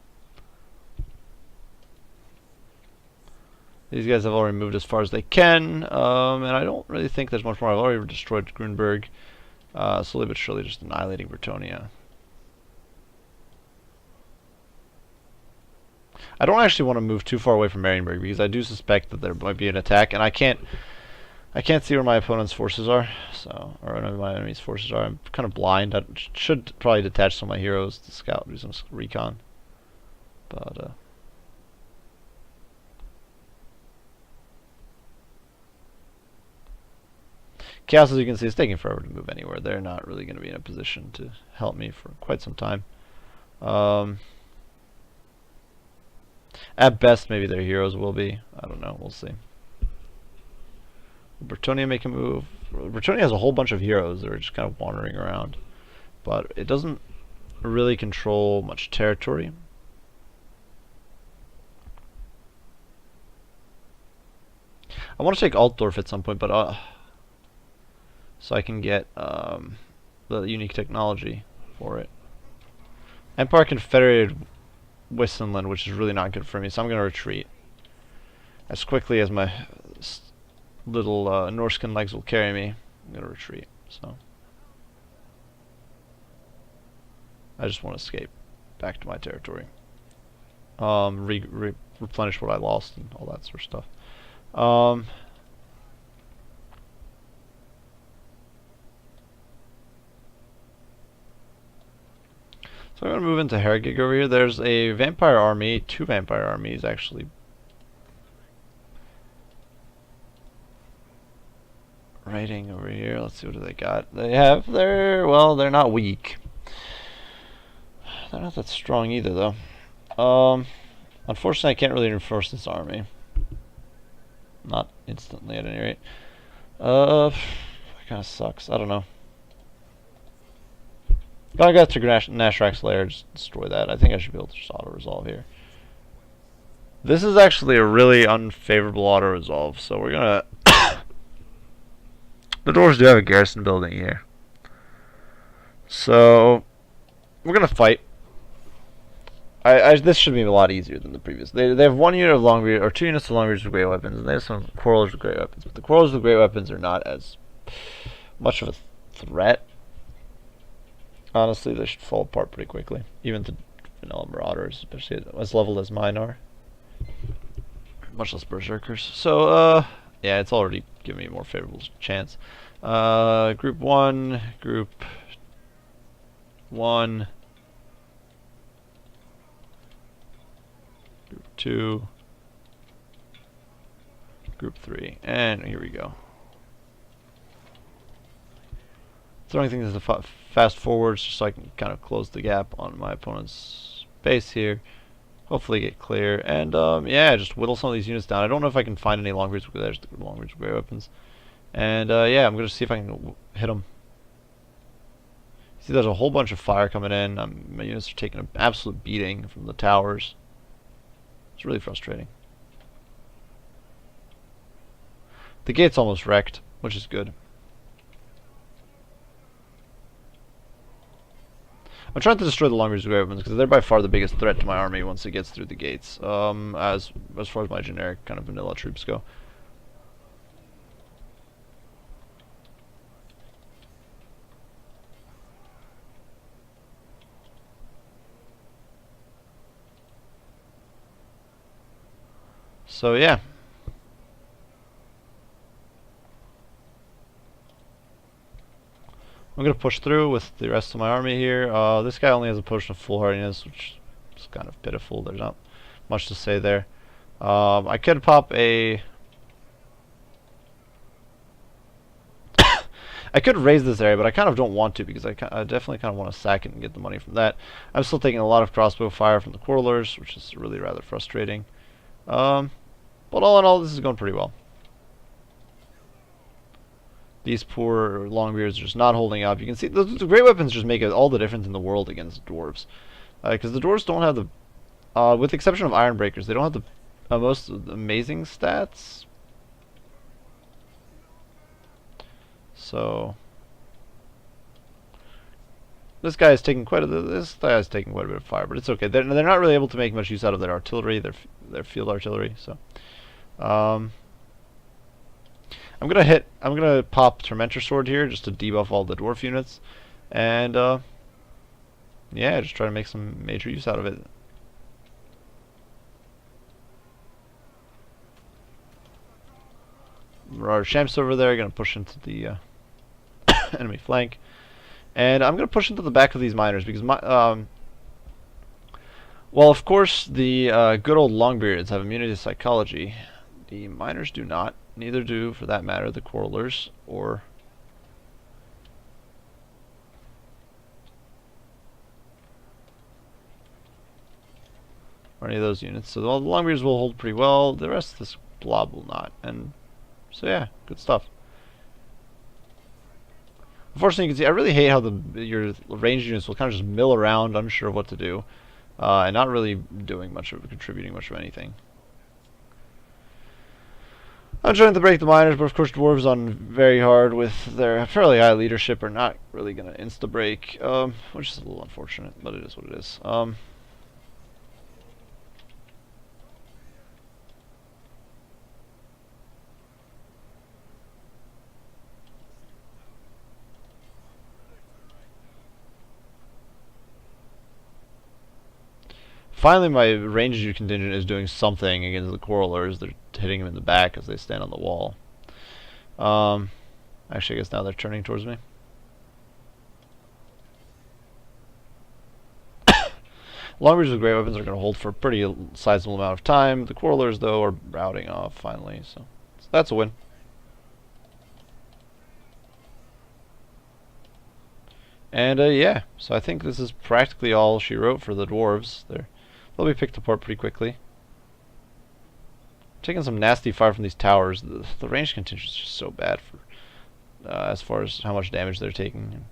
These guys have already moved as far as they can, and I don't really think there's much more. I've already destroyed Grunberg, slowly but surely just annihilating Bretonnia. I don't actually want to move too far away from Marienburg because I do suspect that there might be an attack, and I can't see where my opponent's forces are, or my enemy's forces are. I'm kind of blind. I should probably detach some of my heroes to scout, do some recon, but Chaos, as you can see, is taking forever to move anywhere. They're not really going to be in a position to help me for quite some time. At best, maybe their heroes will be. I don't know. We'll see. Bretonnia make a move. Bretonnia has a whole bunch of heroes that are just kind of wandering around, but it doesn't really control much territory. I want to take Altdorf at some point, but so I can get the unique technology for it. Empire Confederated Wissenland, which is really not good for me, so I'm going to retreat as quickly as my little Norscan legs will carry me. I'm going to retreat. So I just want to escape back to my territory. Replenish what I lost and all that sort of stuff. So I'm going to move into Hergig over here. There's a vampire army, 2 vampire armies actually. Raiding over here. Let's see what do they got. They're not weak. They're not that strong either though. Unfortunately I can't really reinforce this army. Not instantly at any rate. That kind of sucks. I don't know. Gotta go to Nashrak's lair, just destroy that. I think I should be able to just auto-resolve here. This is actually a really unfavorable auto-resolve, so we're gonna... The Dwarves do have a garrison building here. So, we're gonna fight. This should be a lot easier than the previous. They have 1 unit of Longbeard, or 2 units of Longbeards with great weapons, and they have some Quarrelers with great weapons. But the Quarrelers with great weapons are not as much of a threat. Honestly, they should fall apart pretty quickly, even to vanilla Marauders, especially as leveled as mine are. Much less Berserkers. So, yeah, it's already giving me a more favorable chance. Group 1, Group 1, Group 2, Group 3, and here we go. Throwing things into fast forwards just so I can kind of close the gap on my opponent's base here. Hopefully get clear. And yeah, just whittle some of these units down. I don't know if I can find any long range. There's the long range great weapons. And yeah, I'm going to see if I can hit them. See, there's a whole bunch of fire coming in. My units are taking an absolute beating from the towers. It's really frustrating. The gate's almost wrecked, which is good. I'm trying to destroy the Longbeard's great weapons because they're by far the biggest threat to my army once it gets through the gates. As far as my generic kind of vanilla troops go. So yeah. I'm going to push through with the rest of my army here. This guy only has a potion of foolhardiness, which is kind of pitiful. There's not much to say there. I could pop a... I could raise this area, but I kind of don't want to because I definitely kind of want to sack it and get the money from that. I'm still taking a lot of crossbow fire from the quarrelers, which is really rather frustrating. But all in all, this is going pretty well. These poor Longbeards are just not holding up. You can see the great weapons just make all the difference in the world against dwarves, because the dwarves don't have the, with the exception of Ironbreakers, they don't have the most amazing stats. So this guy is taking quite a bit of fire, but it's okay. They're not really able to make much use out of their artillery, their field artillery. So I'm gonna pop Tormentor Sword here just to debuff all the dwarf units, and yeah, just try to make some major use out of it. Our Shamps over there are gonna push into the enemy flank, and I'm gonna push into the back of these miners because well, of course, the good old Longbeards have immunity to psychology. The miners do not. Neither do, for that matter, the quarrelers or any of those units. So the Longbeards will hold pretty well. The rest of this blob will not. And so yeah, good stuff. Unfortunately, you can see I really hate how your ranged units will kind of just mill around, unsure of what to do, and not really doing much of contributing much of anything. I'm trying to break the miners, but of course dwarves on very hard with their fairly high leadership are not really going to insta-break, which is a little unfortunate, but it is what it is. Finally, my ranged contingent is doing something against the quarrelers. They're hitting them in the back as they stand on the wall. Actually, I guess now they're turning towards me. Longbeards with great weapons are going to hold for a pretty sizable amount of time. The quarrelers, though, are routing off finally, so that's a win. And yeah, so I think this is practically all she wrote for the dwarves. They'll be picked apart pretty quickly. Taking some nasty fire from these towers. The range contingent is just so bad for as far as how much damage they're taking.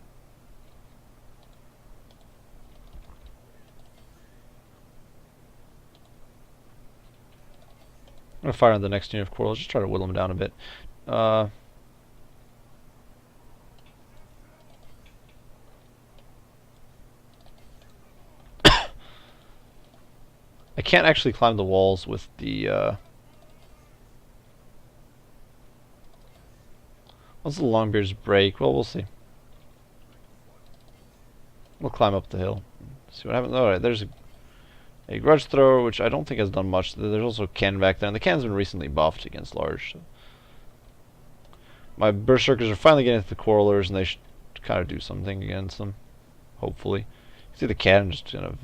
I'm gonna fire on the next unit of quarrels. Just try to whittle them down a bit. I can't actually climb the walls with the once the Longbeards break, well, we'll see. We'll climb up the hill. See what happens. Alright, there's a grudge thrower, which I don't think has done much. There's also a cannon back there, and the cannon's been recently buffed against large. So. My berserkers are finally getting to the quarrelers, and they should kind of do something against them. Hopefully. You see the cannon just kind of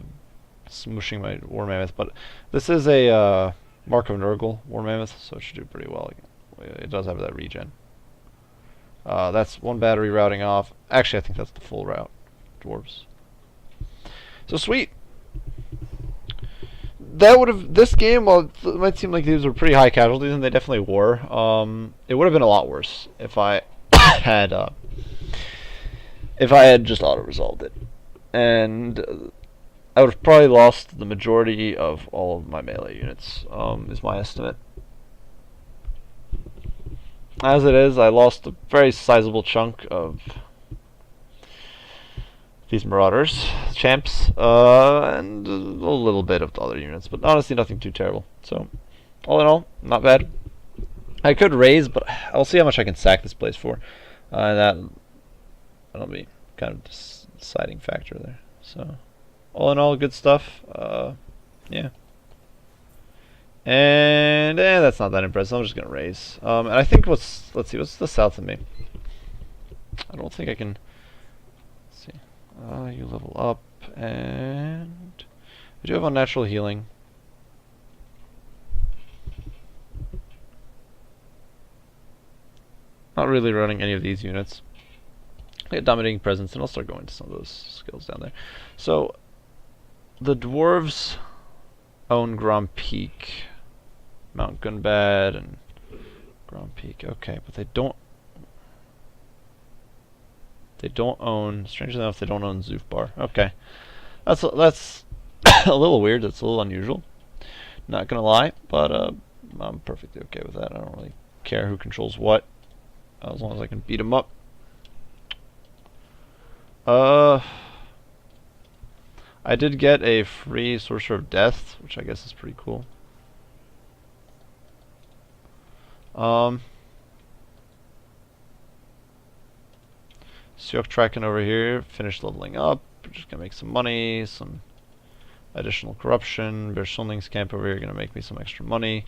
smushing my war mammoth, but this is a Mark of Nurgle war mammoth, so it should do pretty well. It does have that regen. That's one battery routing off. Actually, I think that's the full route. Dwarves. So sweet. That would have this game. Well, it might seem like these were pretty high casualties, and they definitely were. It would have been a lot worse if I had if I had just auto-resolved it. And I would have probably lost the majority of all of my melee units, is my estimate. As it is, I lost a very sizable chunk of these Marauders, champs, and a little bit of the other units, but honestly nothing too terrible. So, all in all, not bad. I could raise, but I'll see how much I can sack this place for. That'll be kind of deciding factor there. So, all in all, good stuff. Yeah. And that's not that impressive. I'm just gonna raise. And I think let's see, what's the south of me? I don't think I can. Let's see. You level up, and I do have unnatural healing. Not really running any of these units. I get dominating presence, and I'll start going to some of those skills down there. So, the dwarves own Grand Peak, Mount Gunbad, and Grand Peak. Okay, but they don't. They don't own. Strangely enough, they don't own Zufbar. Okay, that's a little weird. That's a little unusual. Not gonna lie, but I'm perfectly okay with that. I don't really care who controls what, as long as I can beat them up. I did get a free Sorcerer of Death, which I guess is pretty cool. Siok tracking over here, finished leveling up. We're just gonna make some money, some additional corruption. Bershulning's camp over here gonna make me some extra money.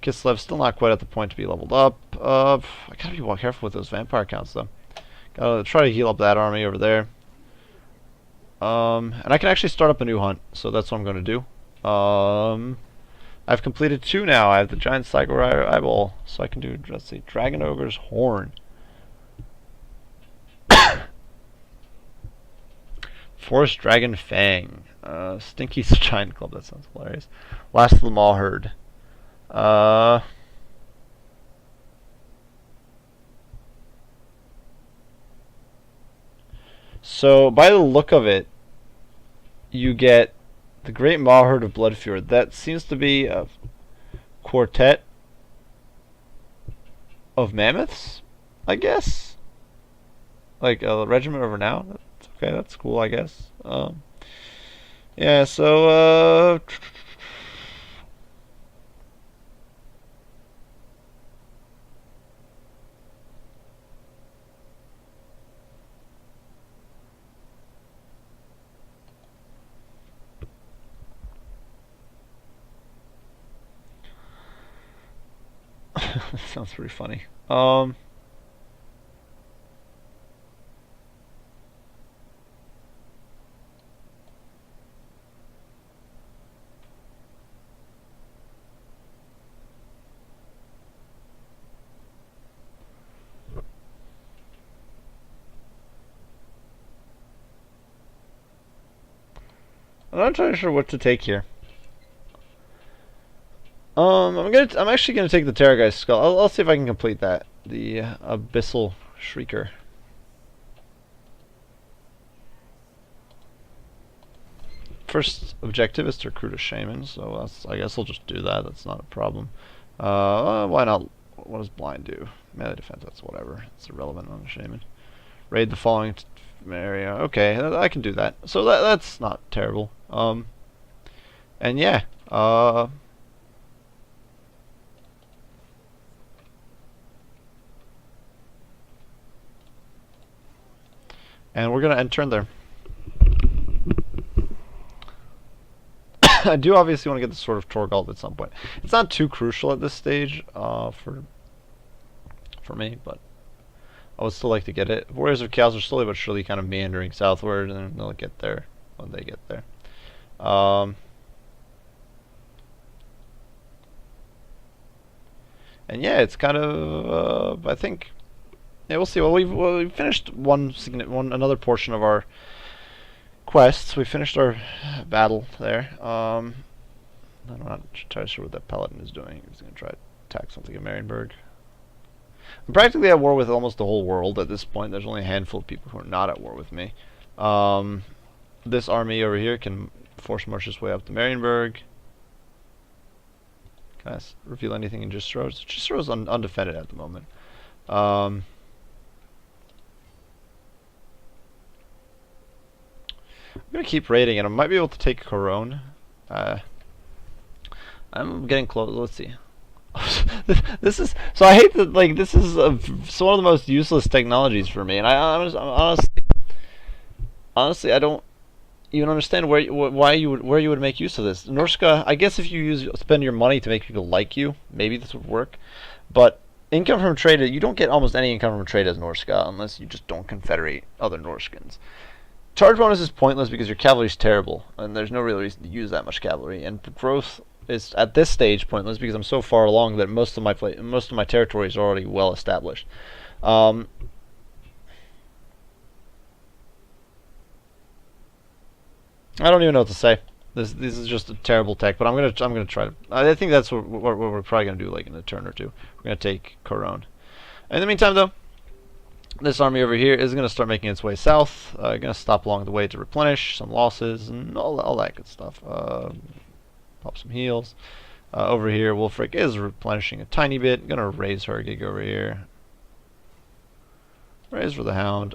Kislev still not quite at the point to be leveled up. I gotta be more careful with those vampire counts though. Gotta try to heal up that army over there. And I can actually start up a new hunt, so that's what I'm gonna do. I've completed 2 now. I have the giant Cygor eyeball, so I can do, let's see, Dragon Ogre's Horn. Forest Dragon Fang. Stinky Giant Club, that sounds hilarious. Last of the Maw Herd. So, by the look of it, you get the Great Maw Herd of Bloodfjord. That seems to be a quartet of mammoths, I guess? Like a regiment of renown? Okay, that's cool, I guess. Yeah, so, sounds pretty funny. I'm not entirely sure what to take here. I'm actually gonna take the Terrorgeist skull. I'll see if I can complete that. The Abyssal Shrieker. First objective is to recruit a shaman, so I guess I'll just do that. That's not a problem. Why not? What does blind do? Melee defense. That's whatever. It's irrelevant on a shaman. Raid the following area. Okay, I can do that. So that's not terrible. And yeah. And we're gonna end turn there. I do obviously want to get the Sword of Torgald at some point. It's not too crucial at this stage for me, but I would still like to get it. Warriors of Chaos are slowly but surely kind of meandering southward, and then they'll get there when they get there. And yeah, it's kind of I think. Yeah, we'll see. Well, we've finished another portion of our quests. We finished our battle there. I'm not entirely sure what that paladin is doing. He's going to try to attack something in Marienburg. I'm practically at war with almost the whole world at this point. There's only a handful of people who are not at war with me. This army over here can force march its way up to Marienburg. Can I reveal anything in Gistro's? Gistro's undefended at the moment. I'm gonna keep raiding, and I might be able to take Cologne. I'm getting close. Let's see. This is so. I hate that. Like, this is so one of the most useless technologies for me, and honestly, I don't even understand where you would make use of this. Norska, I guess if you spend your money to make people like you, maybe this would work. But income from trade, you don't get almost any income from trade as Norska unless you just don't confederate other Norskans. Charge bonus is pointless because your cavalry is terrible, and there's no real reason to use that much cavalry. And growth is at this stage pointless because I'm so far along that most of my territory is already well established. I don't even know what to say. This is just a terrible tech, but I'm gonna try to. I think that's what we're probably gonna do, like in a turn or two. We're gonna take Cologne. In the meantime, though, this army over here is gonna start making its way south. Gonna stop along the way to replenish some losses and all that good stuff. Pop some heals. Over here, Wulfrik is replenishing a tiny bit. Gonna raise her gig over here. Raise for the Hound.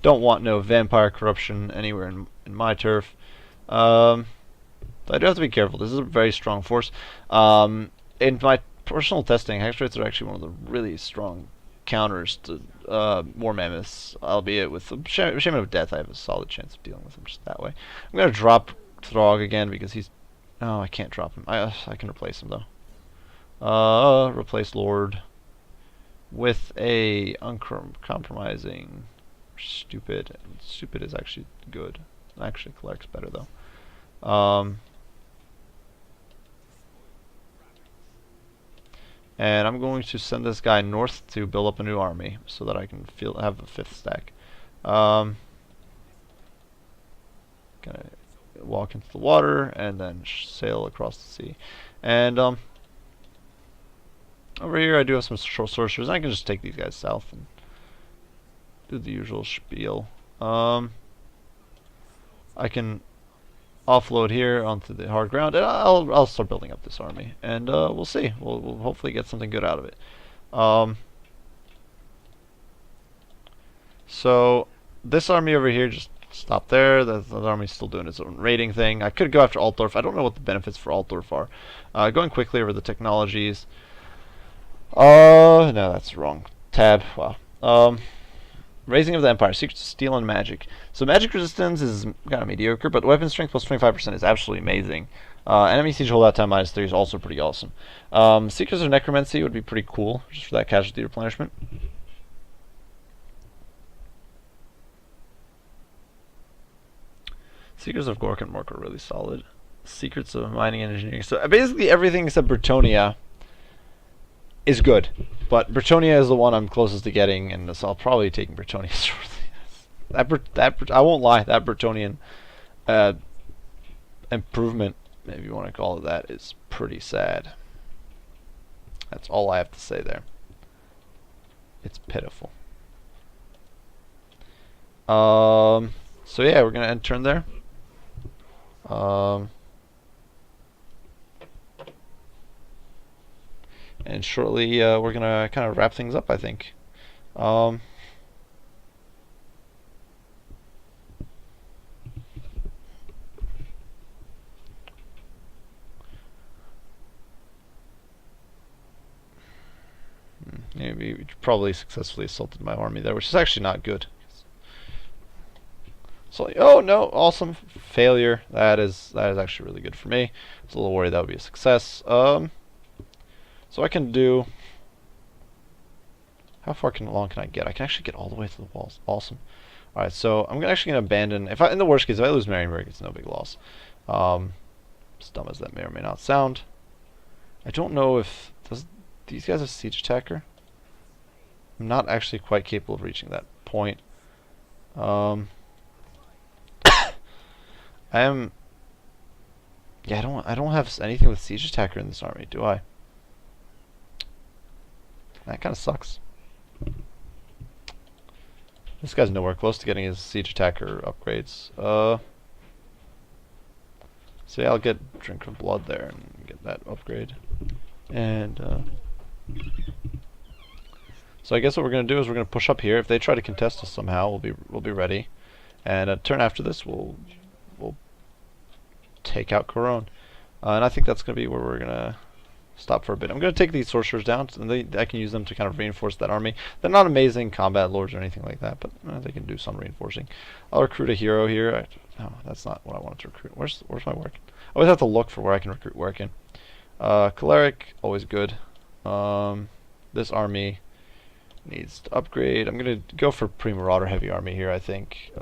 Don't want no vampire corruption anywhere in my turf. I do have to be careful. This is a very strong force. In my personal testing, hex rates are actually one of the really strong counters to war mammoths, albeit with the shame of death. I have a solid chance of dealing with them just that way. I'm gonna drop Throg again because he's. Oh, I can't drop him. I can replace him though. Replace Lord with a uncompromising Stupid. Stupid is actually good. Actually collects better though. And I'm going to send this guy north to build up a new army so that I can have a fifth stack. Gonna walk into the water and then sail across the sea. And over here I do have some sorcerers. I can just take these guys south and do the usual spiel. I can offload here onto the hard ground, and I'll start building up this army, and we'll see. We'll hopefully get something good out of it. So this army over here just stop there. The army's still doing its own raiding thing. I could go after Altdorf. I don't know what the benefits for Altdorf are. Going quickly over the technologies. No, that's wrong. Tab. Wow. Raising of the Empire, Secrets of Steel and Magic. So magic resistance is kind of mediocre, but weapon strength plus 25% is absolutely amazing. Enemy siege holdout time -3 is also pretty awesome. Secrets of Necromancy would be pretty cool, just for that casualty replenishment. Secrets of Gork and Mork are really solid. Secrets of Mining and Engineering. So basically everything except Bretonia is good, but Bretonia is the one I'm closest to getting, and so I'll probably be taking Bretonia shortly. I won't lie, that Bretonian improvement, if you want to call it that, is pretty sad. That's all I have to say there. It's pitiful. So yeah, we're gonna end turn there. And shortly, we're gonna kind of wrap things up, I think. Maybe we probably successfully assaulted my army there, which is actually not good. So, oh no, awesome failure. That is actually really good for me. I was a little worried that would be a success. So I can do. How far along can I get? I can actually get all the way to the walls. Awesome. All right, so I'm actually gonna abandon. In the worst case, if I lose Marienburg, it's no big loss. As dumb as that may or may not sound. I don't know if these guys have siege attacker. I'm not actually quite capable of reaching that point. I am. Yeah, I don't have anything with siege attacker in this army, do I? That kind of sucks. This guy's nowhere close to getting his siege attacker upgrades. So yeah, I'll get Drink of Blood there and get that upgrade. And so I guess what we're gonna do is we're gonna push up here. If they try to contest us somehow, we'll be ready. And a turn after this, we'll take out Corone. And I think that's gonna be where we're gonna stop for a bit. I'm gonna take these sorcerers down, and I can use them to kind of reinforce that army. They're not amazing combat lords or anything like that, but they can do some reinforcing. I'll recruit a hero here. No, that's not what I wanted to recruit. Where's my work? I always have to look for where I can recruit work in. Choleric, always good. This army needs to upgrade. I'm gonna go for pre-marauder heavy army here, I think.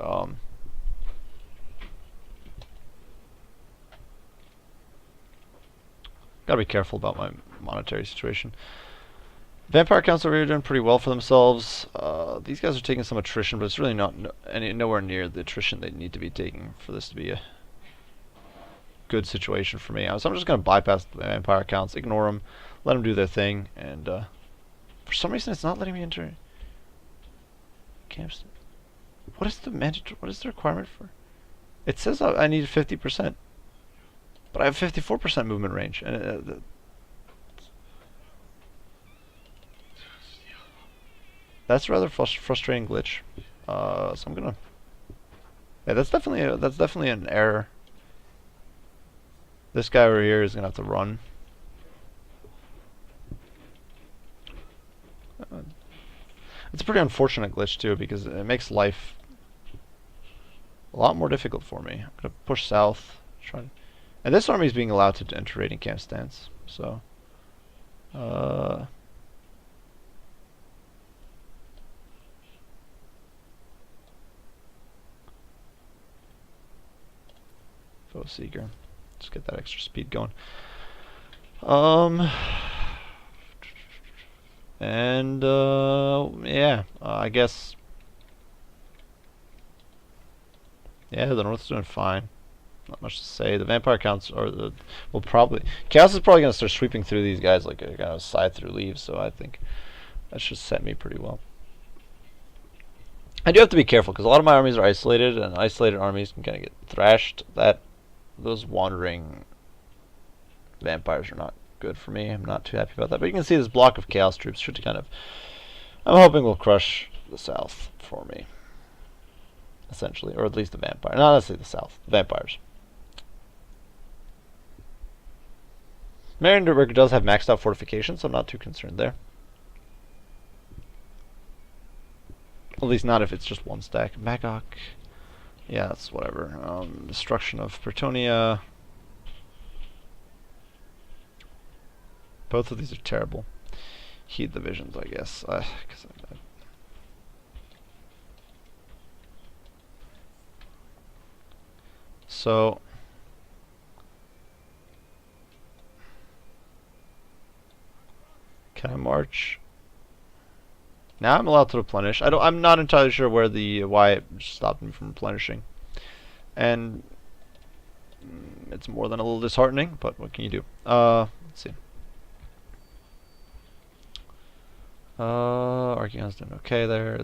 Gotta be careful about my monetary situation. Vampire Council are doing pretty well for themselves. These guys are taking some attrition, but it's really not nowhere near the attrition they need to be taking for this to be a good situation for me. So I'm just gonna bypass the Vampire Counts, ignore them, let them do their thing, and for some reason it's not letting me enter camps. What is the mandatory? What is the requirement for? It says I need 50%. But I have 54% movement range, and that's a rather frustrating glitch. So I'm gonna. Yeah, that's definitely an error. This guy over here is gonna have to run. It's a pretty unfortunate glitch too, because it makes life a lot more difficult for me. I'm gonna push south, and this army is being allowed to enter raiding camp stance, so Foe Seeker. Just get that extra speed going. Yeah, I guess. Yeah, the North's doing fine. Not much to say. The vampire counts will probably Chaos is probably gonna start sweeping through these guys like a kind of scythe through leaves. So I think that should set me pretty well. I do have to be careful because a lot of my armies are isolated, and isolated armies can kind of get thrashed. Those wandering vampires are not good for me. I'm not too happy about that. But you can see this block of chaos troops should kind of. I'm hoping will crush the south for me, essentially, or at least the vampire. Not necessarily the south, the vampires. Marienburg does have maxed out fortifications, so I'm not too concerned there. At least not if it's just one stack. Magog. Yeah, that's whatever. Destruction of Pretonia. Both of these are terrible. Heed the visions, I guess. So can I march? Now I'm allowed to replenish. I'm not entirely sure why it stopped me from replenishing. And it's more than a little disheartening, but what can you do? Let's see. Archeon's doing okay there,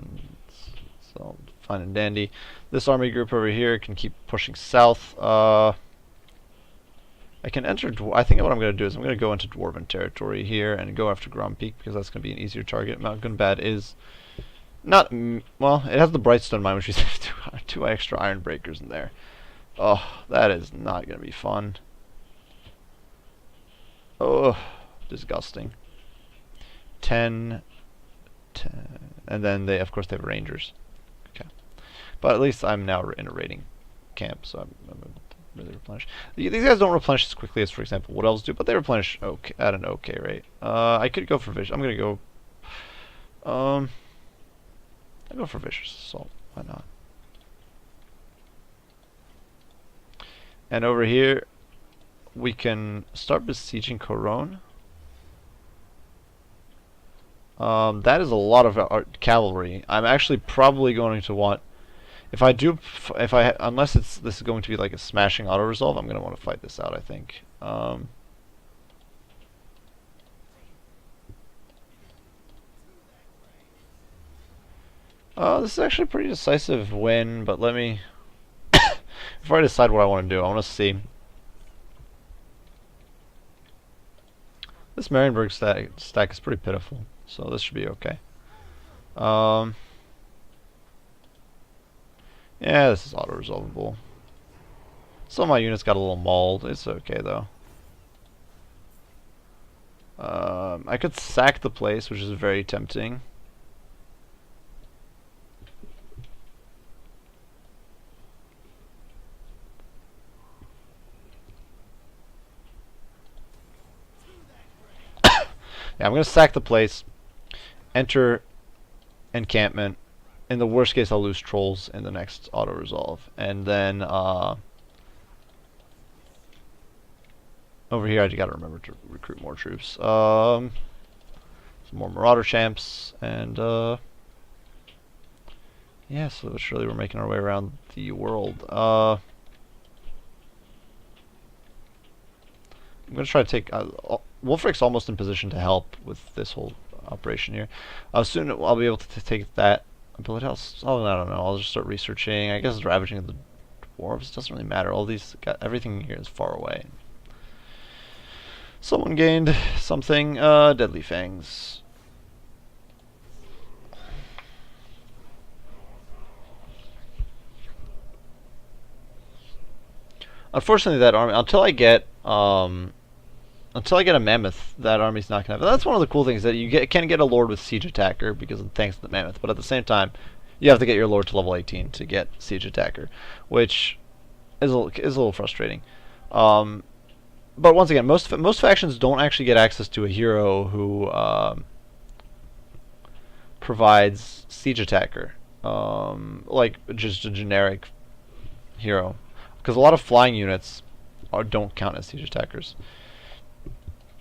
so fine and dandy. This army group over here can keep pushing south. I can enter. I think what I'm going to do is I'm going to go into Dwarven territory here and go after Grompeak because that's going to be an easier target. Mount Gunbad is not well. It has the Brightstone mine, which is two extra Iron Breakers in there. Oh, that is not going to be fun. Oh, disgusting. 10, and then of course they have Rangers. Okay, but at least I'm now in a raiding camp, so I'm really replenish. These guys don't replenish as quickly as, for example, Wood Elves do, but they replenish at an okay rate. I could go for Vicious. I'm gonna go. I'll go for Vicious Assault. Why not? And over here, we can start besieging Corone. That is a lot of cavalry. I'm actually probably going to want, unless this is going to be like a smashing auto resolve, I'm going to want to fight this out, I think. This is actually a pretty decisive win, but let me... Before I decide what I want to do, I want to see... This Marienburg stack is pretty pitiful, so this should be okay. Yeah, this is auto-resolvable. Some of my units got a little mauled. It's okay, though. I could sack the place, which is very tempting. Yeah, I'm going to sack the place, enter encampment. In the worst case, I'll lose trolls in the next auto-resolve. And then, over here, I gotta remember to recruit more troops. Some more Marauder champs, and, yeah, so surely we're making our way around the world. I'm gonna try to take... Wulfrik's almost in position to help with this whole operation here. Soon I'll be able to take that. But else? Oh, I don't know. I'll just start researching. I guess it's ravaging the dwarves. It doesn't really matter. All these... everything here is far away. Someone gained something. Deadly Fangs. Unfortunately, that army... Until I get a mammoth, that army's not gonna have. That's one of the cool things, that you can get a lord with siege attacker because of thanks to the mammoth. But at the same time, you have to get your lord to level 18 to get siege attacker, which is a little frustrating. But once again, most factions don't actually get access to a hero who provides siege attacker, like just a generic hero, because a lot of flying units don't count as siege attackers.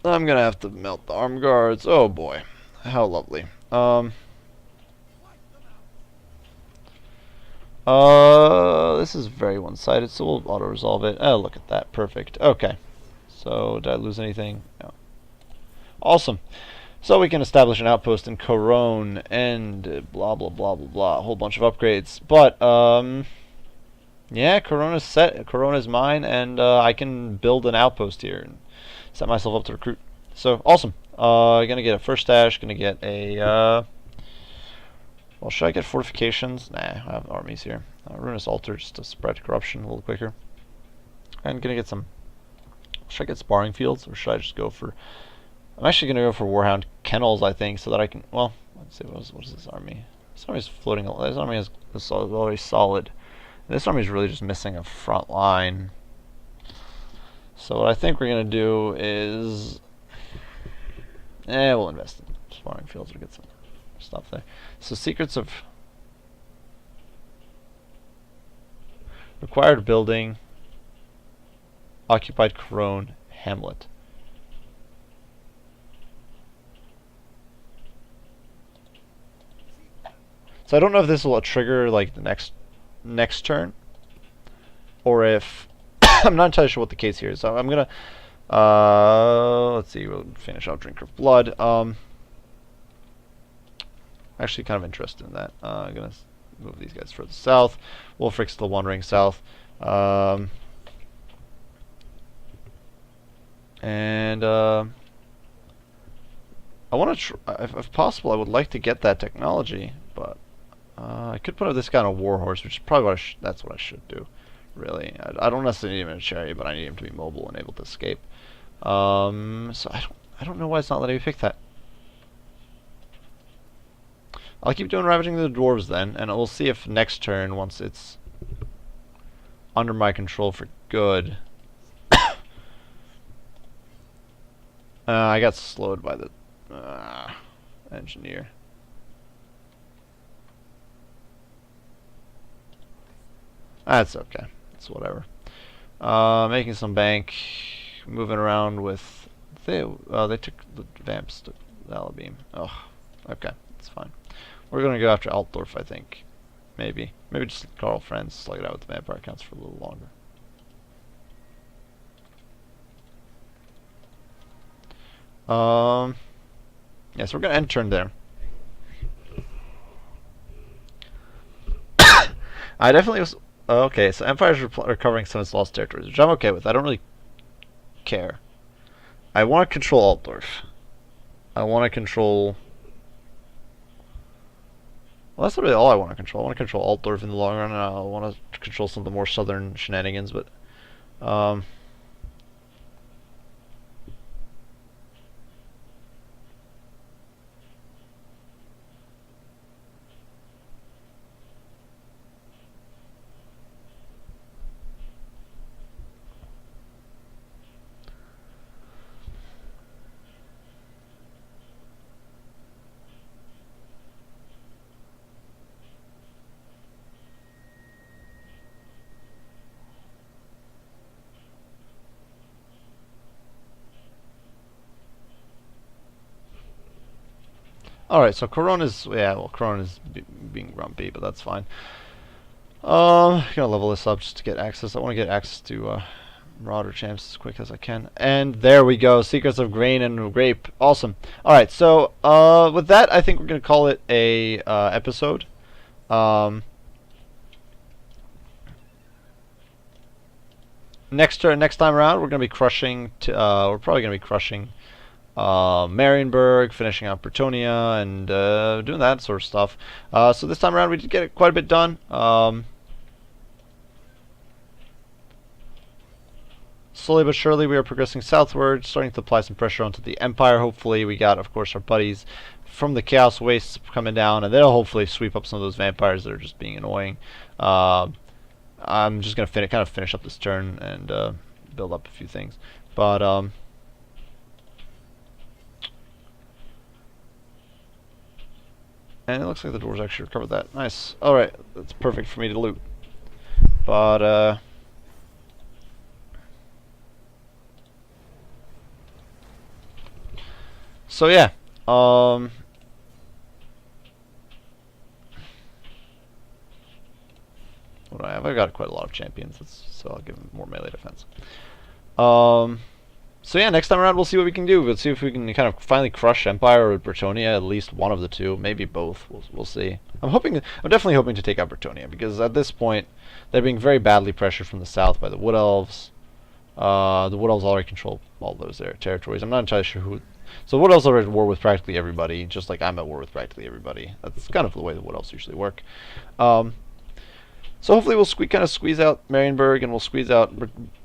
I'm gonna have to melt the armed guards. Oh boy, how lovely. This is very one-sided, so we'll auto-resolve it. Oh, look at that, perfect. Okay, so did I lose anything? No. Awesome. So we can establish an outpost in Corone and blah blah blah blah blah. A whole bunch of upgrades, but yeah, Corona's set. Corona's mine, and I can build an outpost here and set myself up to recruit. So awesome. Gonna get a first stash. Gonna get a. Well, should I get fortifications? Nah, I have armies here. Ruinous altar just to spread corruption a little quicker. I'm gonna get some. Should I get sparring fields, or should I just go for? I'm actually gonna go for Warhound kennels, I think, so that I can. Well, let's see. What is this army? This army's floating. This army is very solid. This army is really just missing a front line. So what I think we're gonna do is, we'll invest in sparring fields to get some stuff there. So secrets of required building, occupied Corone Hamlet. So I don't know if this will trigger like the next turn, or if I'm not entirely sure what the case here is. So I'm gonna let's see. We'll finish out Drinker of Blood. Actually, kind of interested in that. I'm gonna move these guys further south. Wulfrik's still wandering south. And I want to, if possible, I would like to get that technology, but I could put up this guy on a warhorse, which is probably what that's what I should do. Really, I don't necessarily need him in a chariot, but I need him to be mobile and able to escape. So I don't know why it's not letting me pick that. I'll keep doing ravaging the dwarves then, and we'll see if next turn, once it's under my control for good. I got slowed by the engineer. That's okay. It's whatever. Making some bank, moving around with. They took the vamps to the Alabeam. Oh, okay, it's fine. We're gonna go after Altdorf, I think. Maybe just Carl Friends, slug it out with the vampire counts for a little longer. Yes, we're gonna end turn there. I definitely was. Okay, so Empire's recovering some of its lost territories, which I'm okay with. I don't really care. I want to control Altdorf. I want to control. Well, that's really all I want to control. I want to control Altdorf in the long run, and I want to control some of the more southern shenanigans, but. Um, Alright, so Corona's. Yeah, well, Corona's being grumpy, but that's fine. Gonna level this up just to get access. I want to get access to Marauder champs as quick as I can. And there we go. Secrets of Grain and Grape. Awesome. Alright, so with that, I think we're gonna call it a episode. Next time around, we're gonna be crushing. We're probably gonna be crushing Marienburg, finishing out Bretonia, and doing that sort of stuff. So this time around, we did get quite a bit done. Slowly but surely, we are progressing southward, starting to apply some pressure onto the Empire. Hopefully, we got, of course, our buddies from the Chaos Wastes coming down, and they'll hopefully sweep up some of those vampires that are just being annoying. I'm just gonna kind of finish up this turn and build up a few things, but and it looks like the doors actually recovered that. Nice. All right, that's perfect for me to loot. But so yeah. What do I have? I've got quite a lot of champions, so I'll give them more melee defense. So yeah, next time around we'll see what we can do. Let's see if we can kind of finally crush Empire or Bretonia, at least one of the two, maybe both. We'll see. I'm definitely hoping to take out Bretonia, because at this point they're being very badly pressured from the south by the Wood Elves. The Wood Elves already control all those territories. I'm not entirely sure who. So the Wood Elves are at war with practically everybody, just like I'm at war with practically everybody. That's kind of the way the Wood Elves usually work. So hopefully we'll kind of squeeze out Marienburg, and we'll squeeze out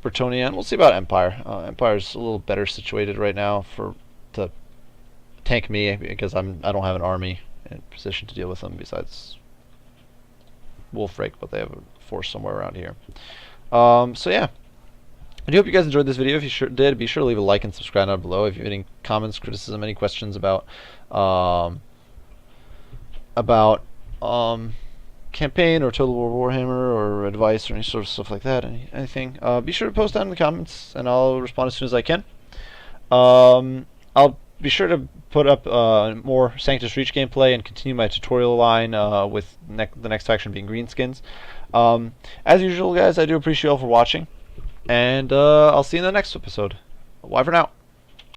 Bretonia, and we'll see about Empire. Empire's a little better situated right now to tank me, because I don't have an army in position to deal with them besides Wulfrik, but they have a force somewhere around here. So yeah, I do hope you guys enjoyed this video. If you did, be sure to leave a like and subscribe down below. If you have any comments, criticism, any questions about campaign or Total War Warhammer or advice or any sort of stuff like that, anything, be sure to post down in the comments, and I'll respond as soon as I can. I'll be sure to put up more Sanctus Reach gameplay and continue my tutorial line with the next faction being Greenskins. As usual, guys, I do appreciate you all for watching, and I'll see you in the next episode. Bye for now.